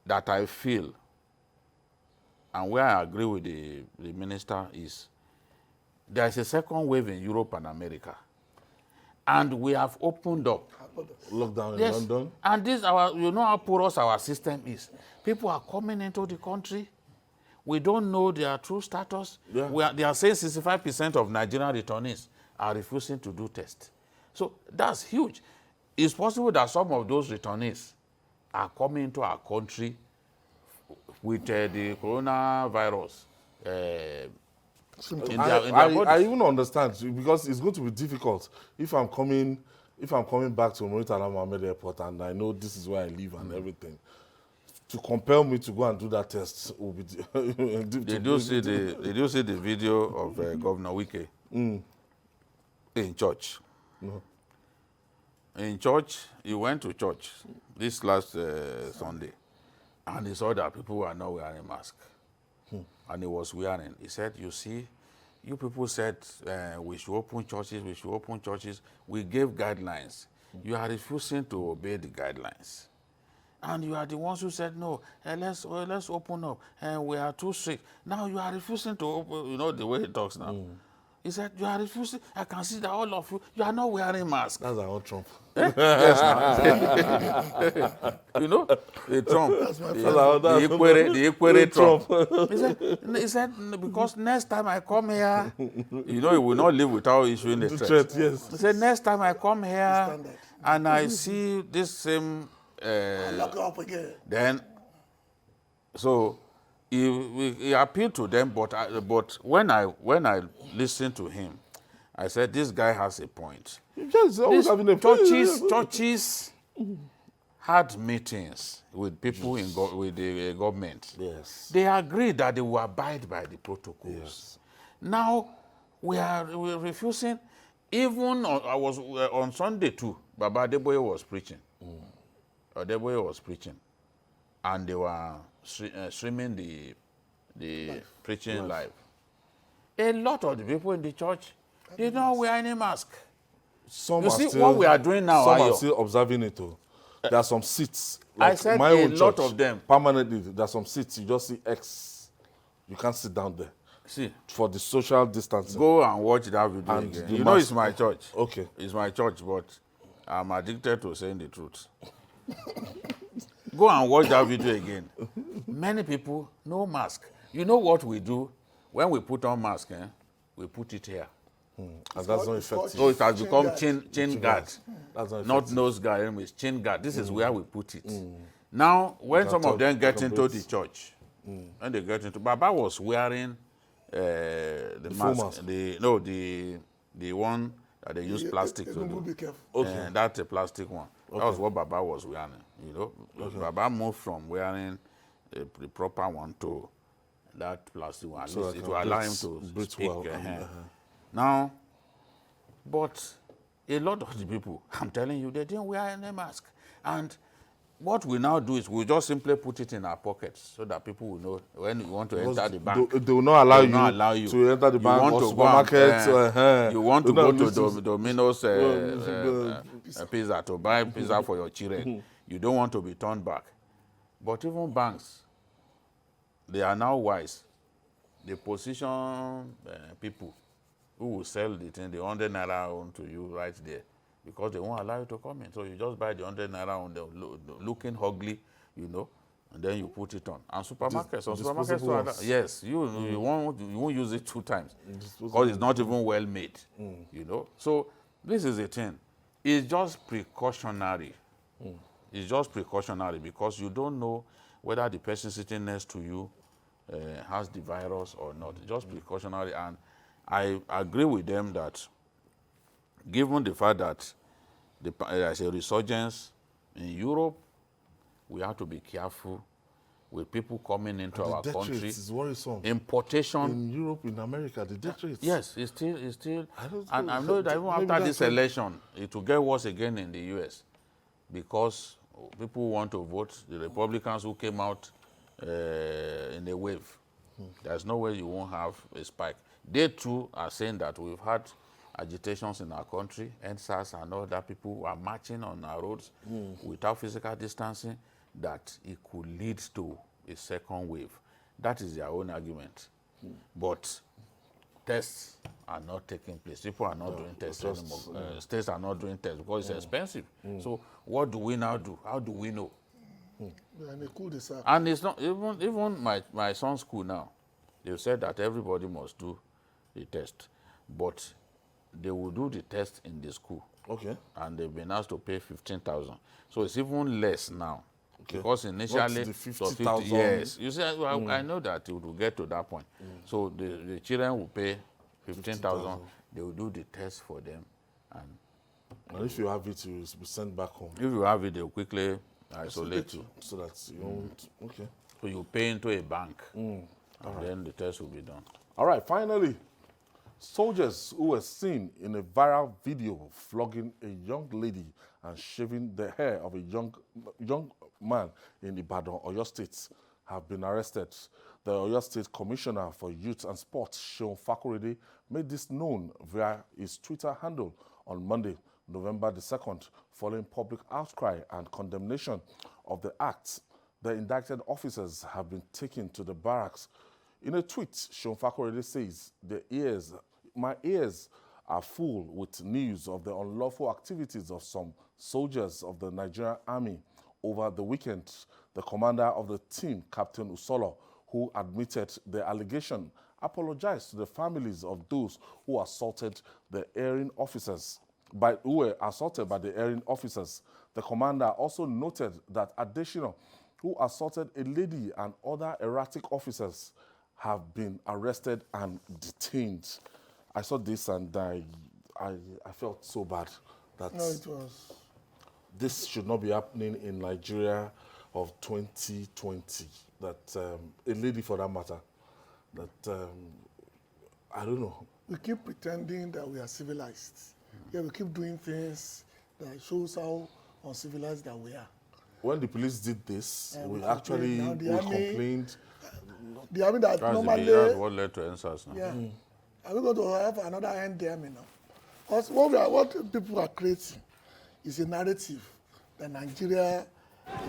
that I feel, and where I agree with the minister, is there is a second wave in Europe and America. And we have opened up. Lockdown in London. And this, you know how porous our system is. People are coming into the country. We don't know their true status. Yeah. They are saying 65% of Nigerian returnees are refusing to do tests. So that's huge. It's possible that some of those returnees are coming into our country with the coronavirus I even understand because it's going to be difficult if I'm coming back to Murtala Mohammed Airport and I know this is where I live and everything. To compel me to go and do that test will be. Did you see the video of Governor Wike in church? No. In church, he went to church this last Sunday, and he saw that people were not wearing masks. And he was wearing. He said, you see, you people said we should open churches. We gave guidelines. You are refusing to obey the guidelines. And you are the ones who said, no, let's open up. We are too strict. Now you are refusing to open, you know the way he talks now. He said, you are refusing. I can see that all of you are not wearing masks. That's our own Trump. Yes, you know, the Trump. The Equere Trump. He said, because next time I come here, you know, he will not live without issuing a threat. Yes. He said, next time I come here and I see this same... lock up again. Then, so he appealed to them, but when I listened to him, I said, this guy has a point. Churches had meetings with people with the government. Yes. They agreed that they will abide by the protocols. Yes. Now we're refusing. Even I was on Sunday too. Baba Adeboye was preaching. Adeboye was preaching, and they were streaming the preaching live. A lot of the people in the church, they don't wear any mask. Some you see still, what we are doing now. Some are still observing it. There are some seats. Like I said my a own lot church, of them. Permanently, there are some seats. You just see X. You can't sit down there. See, for the social distancing. Go and watch that video again. You know, it's my church. Okay, it's my church, but I'm addicted to saying the truth. Go and watch that video again. Many people, no mask. You know what we do? When we put on mask, we put it here. And that's not effective. So it has become chin guard. That's not nose guard, anyways, chin guard. This is where we put it. Now, when some of them get into the church, when they get into, Baba was wearing the mask. The one that they use plastic to do. Be careful. Okay. That's a plastic one. That was what Baba was wearing. You know, Baba moved from wearing the proper one to that plastic one. At So least it will allow him to breathe speak. well. Now, but a lot of the people, I'm telling you, they didn't wear any mask. And what we now do is we just simply put it in our pockets so that people will know when you want to enter the bank. They will not allow you to enter the bank or supermarket. You want to go to Domino's pizza to buy pizza for your children. You don't want to be turned back. But even banks, they are now wise. They position people who will sell the thing, the 100 naira on to you right there, because they won't allow you to come in. So you just buy the 100 naira on the looking ugly, you know, and then you put it on. And supermarkets, yes, you won't use it 2 times because it's not even well made, you know. So this is the thing. It's just precautionary. It's just precautionary because you don't know whether the person sitting next to you has the virus or not. It's just precautionary. And I agree with them that given the fact that there's a resurgence in Europe, we have to be careful with people coming into our country. The is worrisome. Importation. In Europe, in America, the death rate. Yes, it's still. And I know that even after this election, it will get worse again in the U.S. because people want to vote. The Republicans who came out in a wave. There's no way you won't have a spike. They too are saying that we've had agitations in our country, NSAS and other people who are marching on our roads without physical distancing, that it could lead to a second wave. That is their own argument. But tests are not taking place. People are not doing tests anymore. States are not doing tests because it's expensive. So what do we now do? How do we know? And it's not even my son's school now. They've said that everybody must do the test, but they will do the test in the school. Okay. And they've been asked to pay 15,000. So it's even less now. Okay. Because initially, the 50,000? Yes. You see, I know that it will get to that point. So the children will pay 15,000. They will do the test for them, and if you have it, you will be sent back home. If you have it, they will quickly isolate you. So that you won't. Okay. So you pay into a bank, and then the test will be done. All right, finally, soldiers who were seen in a viral video flogging a young lady and shaving the hair of a young man in Ibadan, Oyo State, have been arrested. The Oyo State Commissioner for Youth and Sports, Seun Fakorede, made this known via his Twitter handle on Monday, November the 2nd, following public outcry and condemnation of the act. The indicted officers have been taken to the barracks. In a tweet, Seun Fakorede says, my ears are full with news of the unlawful activities of some soldiers of the Nigerian Army. Over the weekend, the commander of the team, Captain Usolo, who admitted the allegation, apologized to the families of those who assaulted the erring officers. Who were assaulted by the erring officers. The commander also noted that Adeshina, who assaulted a lady and other erratic officers, have been arrested and detained. I saw this and I felt so bad that this should not be happening in Nigeria of 2020. That a lady, for that matter, that I don't know. We keep pretending that we are civilized. Yeah, we keep doing things that shows how uncivilized that we are. When the police did this, we actually complained. The army that normally... That's what led to NSAS now. Yeah. Are we going to have another NDM now? Because what people are creating is a narrative that Nigeria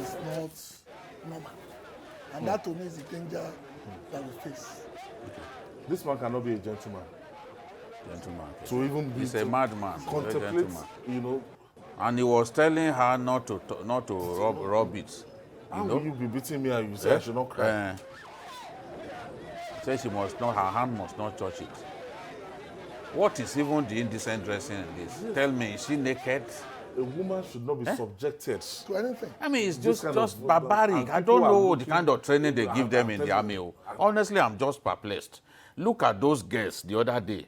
is not normal. And that to me is the danger that we face. This man cannot be a gentleman. Gentleman. To even be... He's a madman. Contemplate, you know, And he was telling her not to rub it. How will you be beating me and you say I should not cry? Say she must not, her hand must not touch it. What is even the indecent dressing in this? Tell me, is she naked? A woman should not be subjected to anything. I mean, it's just barbaric. I don't know the kind of training they give them in the army. Honestly, I'm just perplexed. Look at those girls the other day.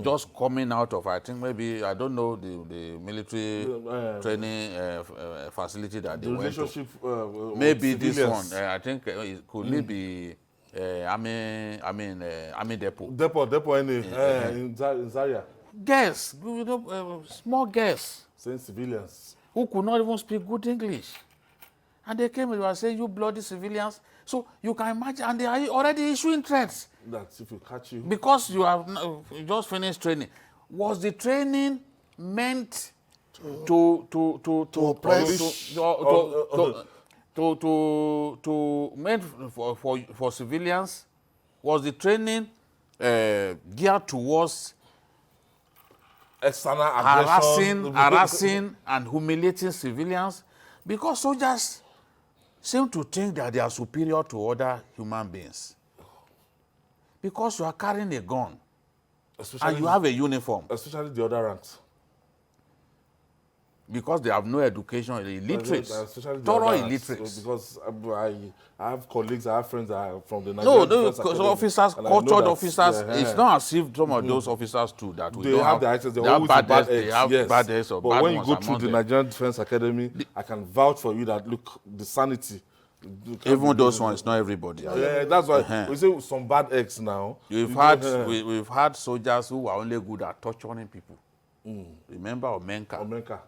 Just coming out of, I think maybe, I don't know, the military training facility that they went to. Maybe this one, I think it could be army depot. Depot in Zaria. Girls, small girls. Saying civilians. Who could not even speak good English. And they came and they were saying, you bloody civilians. So you can imagine, and they are already issuing threats. That if you catch you. Because you have just finished training. Was the training meant to meant for civilians? Was the training geared towards external aggression, harassing and humiliating civilians? Because soldiers seem to think that they are superior to other human beings. Because you are carrying a gun and you have a uniform. Especially the other ranks. Because they have no education, illiterates, thorough illiterates. Because I have colleagues, I have friends that are from the Nigerian Defense Academy, officers, cultured officers, it's not as if some of those officers too that we they don't have the access, they have bad eggs, they have bad eggs or but bad when you ones go through the Nigerian Defense Academy, I can vouch for you that, look, the sanity. Even those ones, not everybody. Yeah, that's why we say some bad eggs now. We've had soldiers who are only good at torturing people. Remember Omenka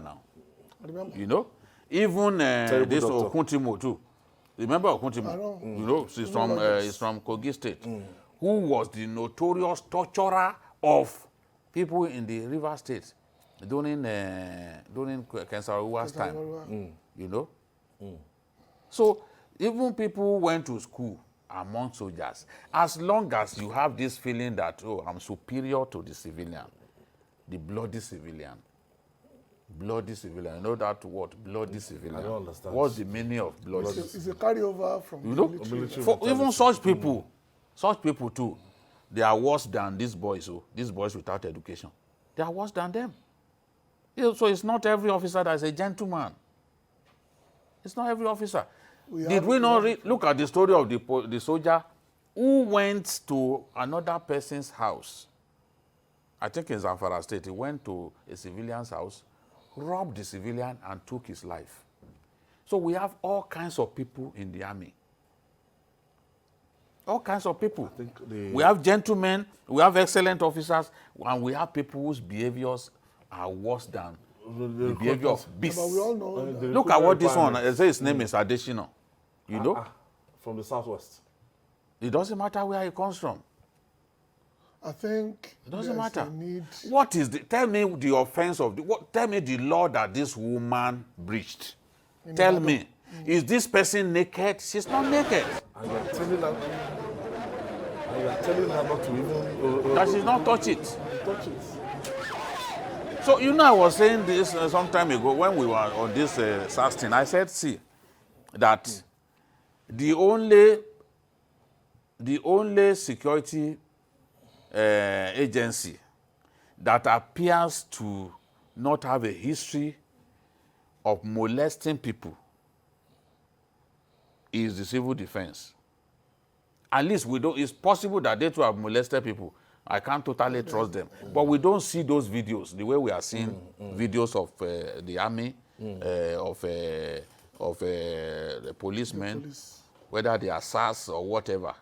now. You know? Even this Okuntimo too. Remember Okuntimo? You know, he's from Kogi State. Who was the notorious torturer of people in the River State during Kensarawa's time. You know? So even people went to school among soldiers. As long as you have this feeling that, oh, I'm superior to the civilian, the bloody civilian. Bloody civilian. You know that word, bloody civilian? I don't understand. What's the meaning of bloody? It's a carryover from the military. For even such people too, they are worse than these boys. Oh, these boys without education. They are worse than them. So it's not every officer that is a gentleman. It's not every officer. Did we not look at the story of the soldier who went to another person's house? I think in Zamfara State, he went to a civilian's house, robbed the civilian and took his life. So we have all kinds of people in the army. All kinds of people. We have gentlemen, we have excellent officers, and we have people whose behaviors are worse than the behavior of beasts. But we all know Look at what this one, I say his name is Adeshino. You know? From the southwest. It doesn't matter where he comes from. I think it doesn't matter. Need... What is the? Tell me the offense of the. Tell me the law that this woman breached. Tell me, is this person naked? She's not naked. And you're telling her not to even. That she's not touch it. So you know, I was saying this some time ago when we were on this SARS thing. I said, see, that the only security agency that appears to not have a history of molesting people is the civil defense. At least we don't. It's possible that they too have molested people. I can't totally trust them, but we don't see those videos the way we are seeing videos of the army, of the policemen, whether they are SARS or whatever.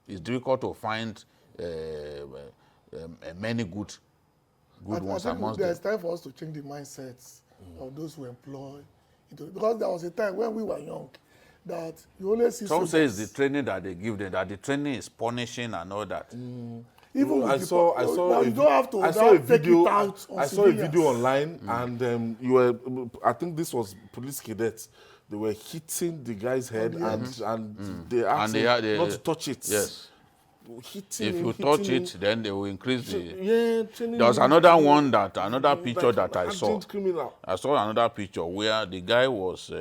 It's difficult to find many good ones amongst them. There's time for us to change the mindsets of those who employ. Because there was a time when we were young that you only see. Some say it's the training that they give them, that the training is punishing and all that. Even I saw a video online, and you were. I think this was police cadets. They were hitting the guy's head, and they asked him not to touch it. Yes. hitting If him, you hitting touch him. it, then they will increase the. Yeah, training There was him, another hitting one him, another picture like that I saw. hardened criminal. I saw another picture where the guy was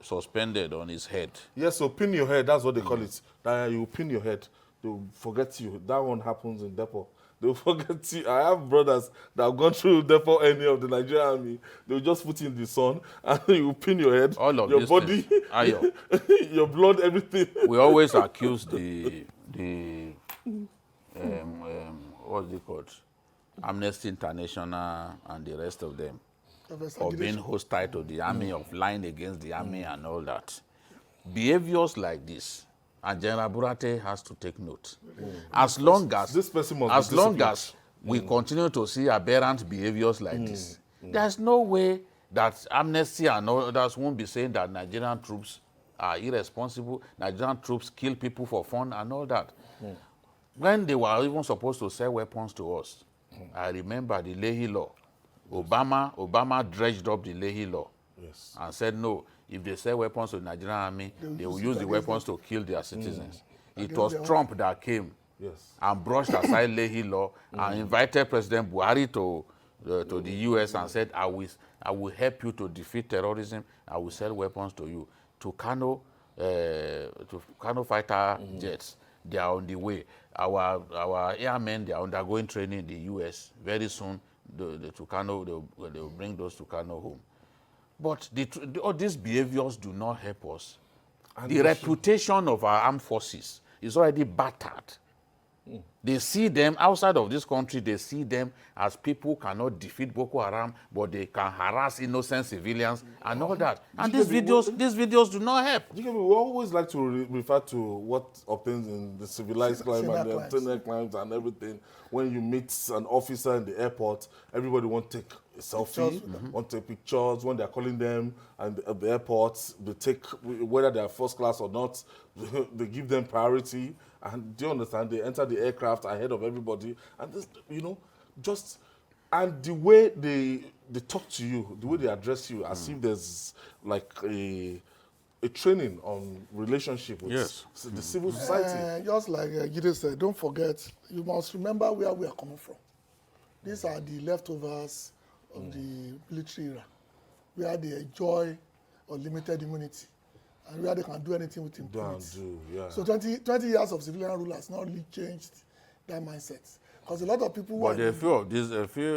suspended on his head. Yes, so pin your head, that's what they call it. That you pin your head, they'll forget you. That one happens in depot. They'll forget you. I have brothers that have gone through depot any of the Nigerian army. They'll just put you in the sun and you pin your head, All of your these body, things. your blood, everything. We always accuse the what's it called? Amnesty International and the rest of them of being hostile to the army, of lying against the army and all that. Behaviors like this, and General Burate has to take note. As long as this person must as be long disciplined. as we continue to see aberrant behaviors like this, there's no way that Amnesty and others won't be saying that Nigerian troops are irresponsible, Nigerian troops kill people for fun and all that. When they were even supposed to sell weapons to us, I remember the Leahy law. Obama dredged up the Leahy law and said, no, if they sell weapons to the Nigerian army, they will use the weapons to kill their citizens. It was Trump that came and brushed aside Leahy law and invited President Buhari to the U.S. and said, I will help you to defeat terrorism. I will sell weapons to you. To Kano fighter jets, they are on the way. Our airmen, they are undergoing training in the U.S. Very soon, they'll bring those to Kano home. But all these behaviors do not help us. And the reputation of our armed forces is already battered. They see them outside of this country, they see them as people who cannot defeat Boko Haram, but they can harass innocent civilians and all that. And these videos do not help. We always like to refer to what happens in the civilized climb and the alternate climes and everything. When you meet an officer in the airport, everybody wants to take a selfie, want to take pictures. When they're calling them and at the airport, they take, whether they're first class or not, they give them priority. And do you understand? They enter the aircraft ahead of everybody. And this, and the way they talk to you, the way they address you, as if there's like a training on relationship with the civil society. Just like Gide said, don't forget, you must remember where we are coming from. These are the leftovers of the military era, where they enjoy unlimited immunity, and where they can do anything with impunity. So 20 years of civilian rule has not really changed that mindset. Because a lot of people... But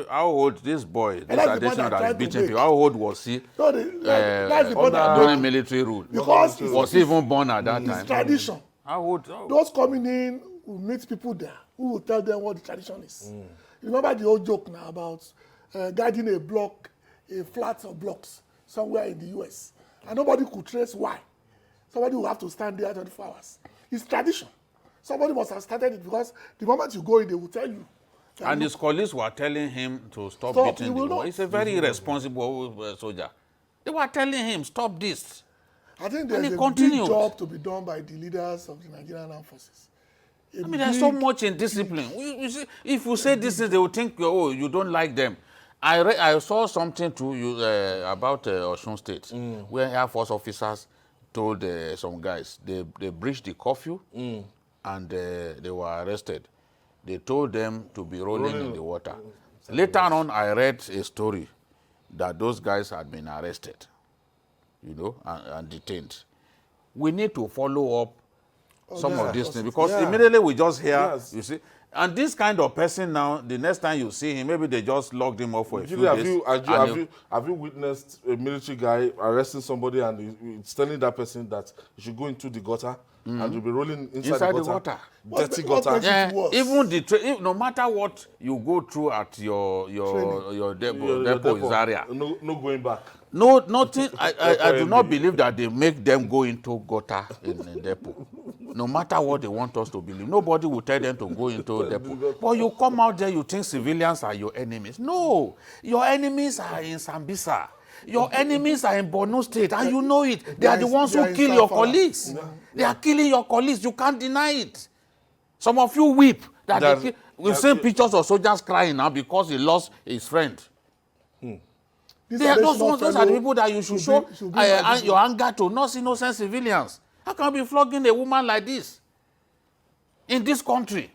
how old this boy, this additional that is beating people, how old was he during military rule? Because was he even born at that time? It's tradition. How old? Those coming in will meet people there who will tell them what the tradition is. You remember the old joke now about guarding a flat of blocks somewhere in the US, and nobody could trace why. Somebody will have to stand there 24 hours. It's tradition. Somebody must have started it, because the moment you go in, they will tell you. And his colleagues were telling him to stop beating the boy. He's a very irresponsible soldier. They were telling him, stop this. I think there's a big job to be done by the leaders of the Nigerian Armed Forces. There's so much indiscipline. If you say this, they will think, oh, you don't like them. I saw something to you about Osun State, where Air Force officers told some guys, they breached the curfew, and they were arrested. They told them to be rolling in the water. Later on, I read a story that those guys had been arrested, and detained. We need to follow up some of these things, because immediately we just hear, you see, and this kind of person now, the next time you see him, maybe they just locked him up for a few days. Have you witnessed a military guy arresting somebody and he's telling that person that you should go into the gutter and you'll be rolling inside the gutter? Dirty gutter. Even no matter what you go through at your depot in Zaria. No going back. No, nothing. I do not believe that they make them go into gutter in the depot. No matter what they want us to believe, nobody will tell them to go into a depot. But you come out there, you think civilians are your enemies. No, your enemies are in Sambisa. Your enemies are in Borno State, and you know it. They are the ones who kill your colleagues. They are killing your colleagues. You can't deny it. Some of you weep. We've seen pictures of soldiers crying now because he lost his friend. Those are the people that you should show your anger to, not innocent civilians. How can you be flogging a woman like this? in this country.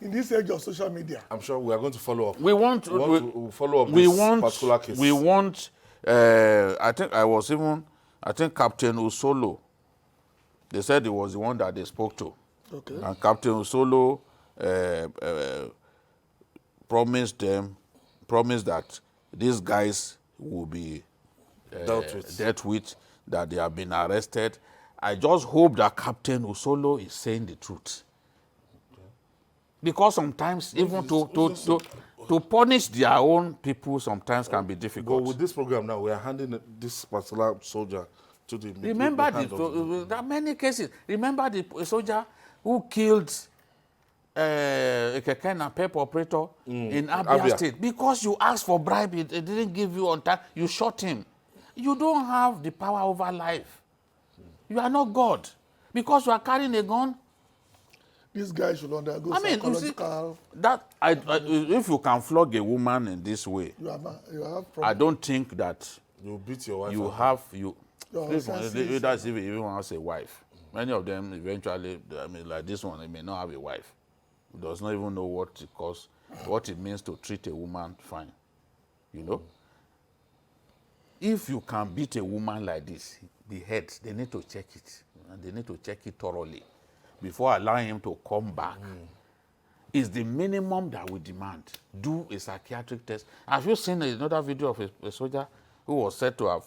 In this age of social media. I'm sure we are going to follow up. We want to follow up this particular case. We want, I think Captain Usolo, they said he was the one that they spoke to. Okay. And Captain Usolo promised that these guys will be dealt with, that they have been arrested. I just hope that Captain Usolo is saying the truth. Because sometimes even to punish their own people sometimes can be difficult. But with this program now, we are handing this particular soldier to the... Remember, there are many cases. Remember the soldier who killed a keke and pep operator in Abia State. Because you asked for bribe, it didn't give you on time, you shot him. You don't have the power over life. You are not God. Because you are carrying a gun. This guy should undergo psychological... if you can flog a woman in this way, you have I don't think that you beat your wife. That's if you even has a wife. Many of them eventually, like this one, they may not have a wife. He does not even know what it means to treat a woman fine. You know? If you can beat a woman like this, the head, they need to check it. And they need to check it thoroughly before allowing him to come back. Is the minimum that we demand. Do a psychiatric test. Have you seen another video of a soldier who was said to have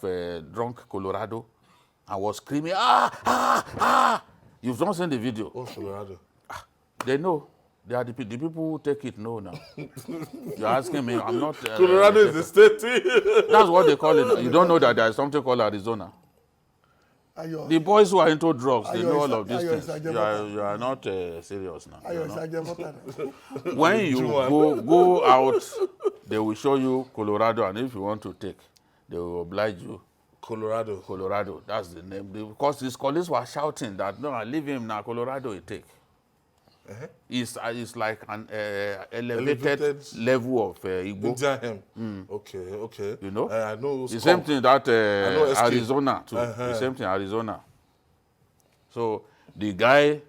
drunk Colorado and was screaming, ah, ah, ah? You've not seen the video. Oh, Colorado. They know. They are the people who take it now. You're asking me, I'm not... Colorado is the state. That's what they call it. You don't know that there is something called Arizona. The boys who are into drugs, they know all of these things. You are not serious now. When you go out, they will show you Colorado, and if you want to take, they will oblige you. Colorado, that's the name. Because his colleagues were shouting that, no, I leave him now, Colorado he take. It's like an elevated level of Igbo. Okay. You know? I know the same thing that Arizona too. The same thing Arizona. So the guy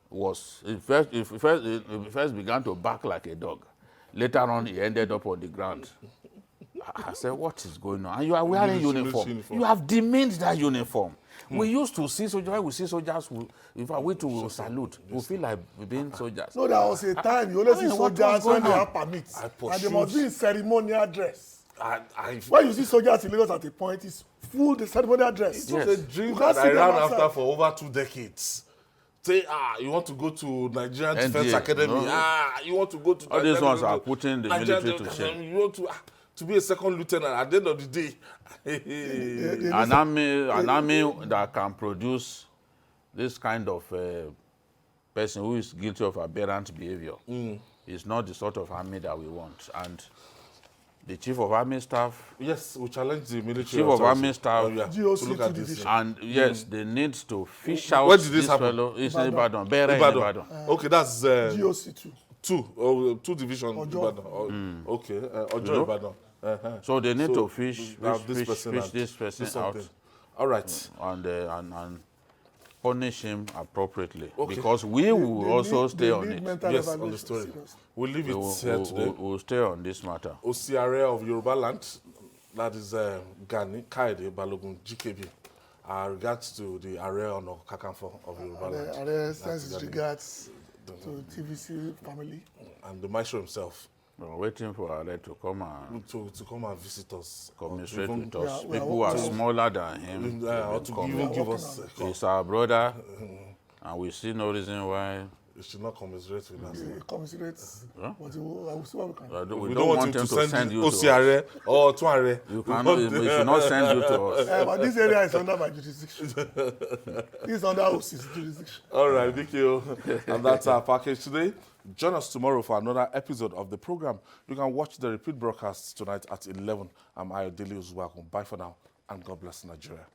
was, he first began to bark like a dog. Later on, he ended up on the ground. I said, what is going on? And you are wearing uniform. You have demeaned that uniform. We used to see soldiers, when we see soldiers, if we too salute, we feel like being soldiers. No, there was a time you only see soldiers when they have permits. And they must be in ceremonial dress. When you see soldiers in Lagos at a point, it's full the ceremonial dress. It was a dream that I ran after for over 2 decades. Say, you want to go to Nigerian Defense Academy. You want to go to... All these ones are putting the military to shame. You want to be a second lieutenant at the end of the day. An army that can produce this kind of person who is guilty of aberrant behavior is not the sort of army that we want. And the Chief of Army Staff... Yes, we challenge the military. Chief of Army Staff... to look at this. And yes, they need to fish out... Where did this happen? Fellow. It's in Ibadan. Okay, that's... GOC 2. 2 division. Ibadan. Okay, Ojo Ibadan. So they need to fish this person out. All right. And punish him appropriately. Okay. Because we will also stay on it. Yes, on the story. We'll leave it here today. We'll stay on this matter. Osiare of Yoruba land, that is Gani Kaide Balogun GKB. Regards to the Ààrẹ Ọ̀nà Kakanfò of Yoruba land. Ààrẹ sends his regards to TVC family. And the maestro himself. We're waiting for Ààrẹ to come and to come and visit us. Commiserate with us. People who are smaller than him. Or to even give us. He's our brother, and we see no reason why. He should not commiserate with us. He commiserates. Huh? But I will see what we can. We don't want him to send you to us. Or to Ààrẹ. You cannot. He should not send you to us. But this area is under my jurisdiction. This is under OC's jurisdiction. All right, thank you. And that's our package today. Join us tomorrow for another episode of the program. You can watch the repeat broadcasts tonight at 11. I'm Ayodele Uzuwaku. Bye for now, and God bless Nigeria.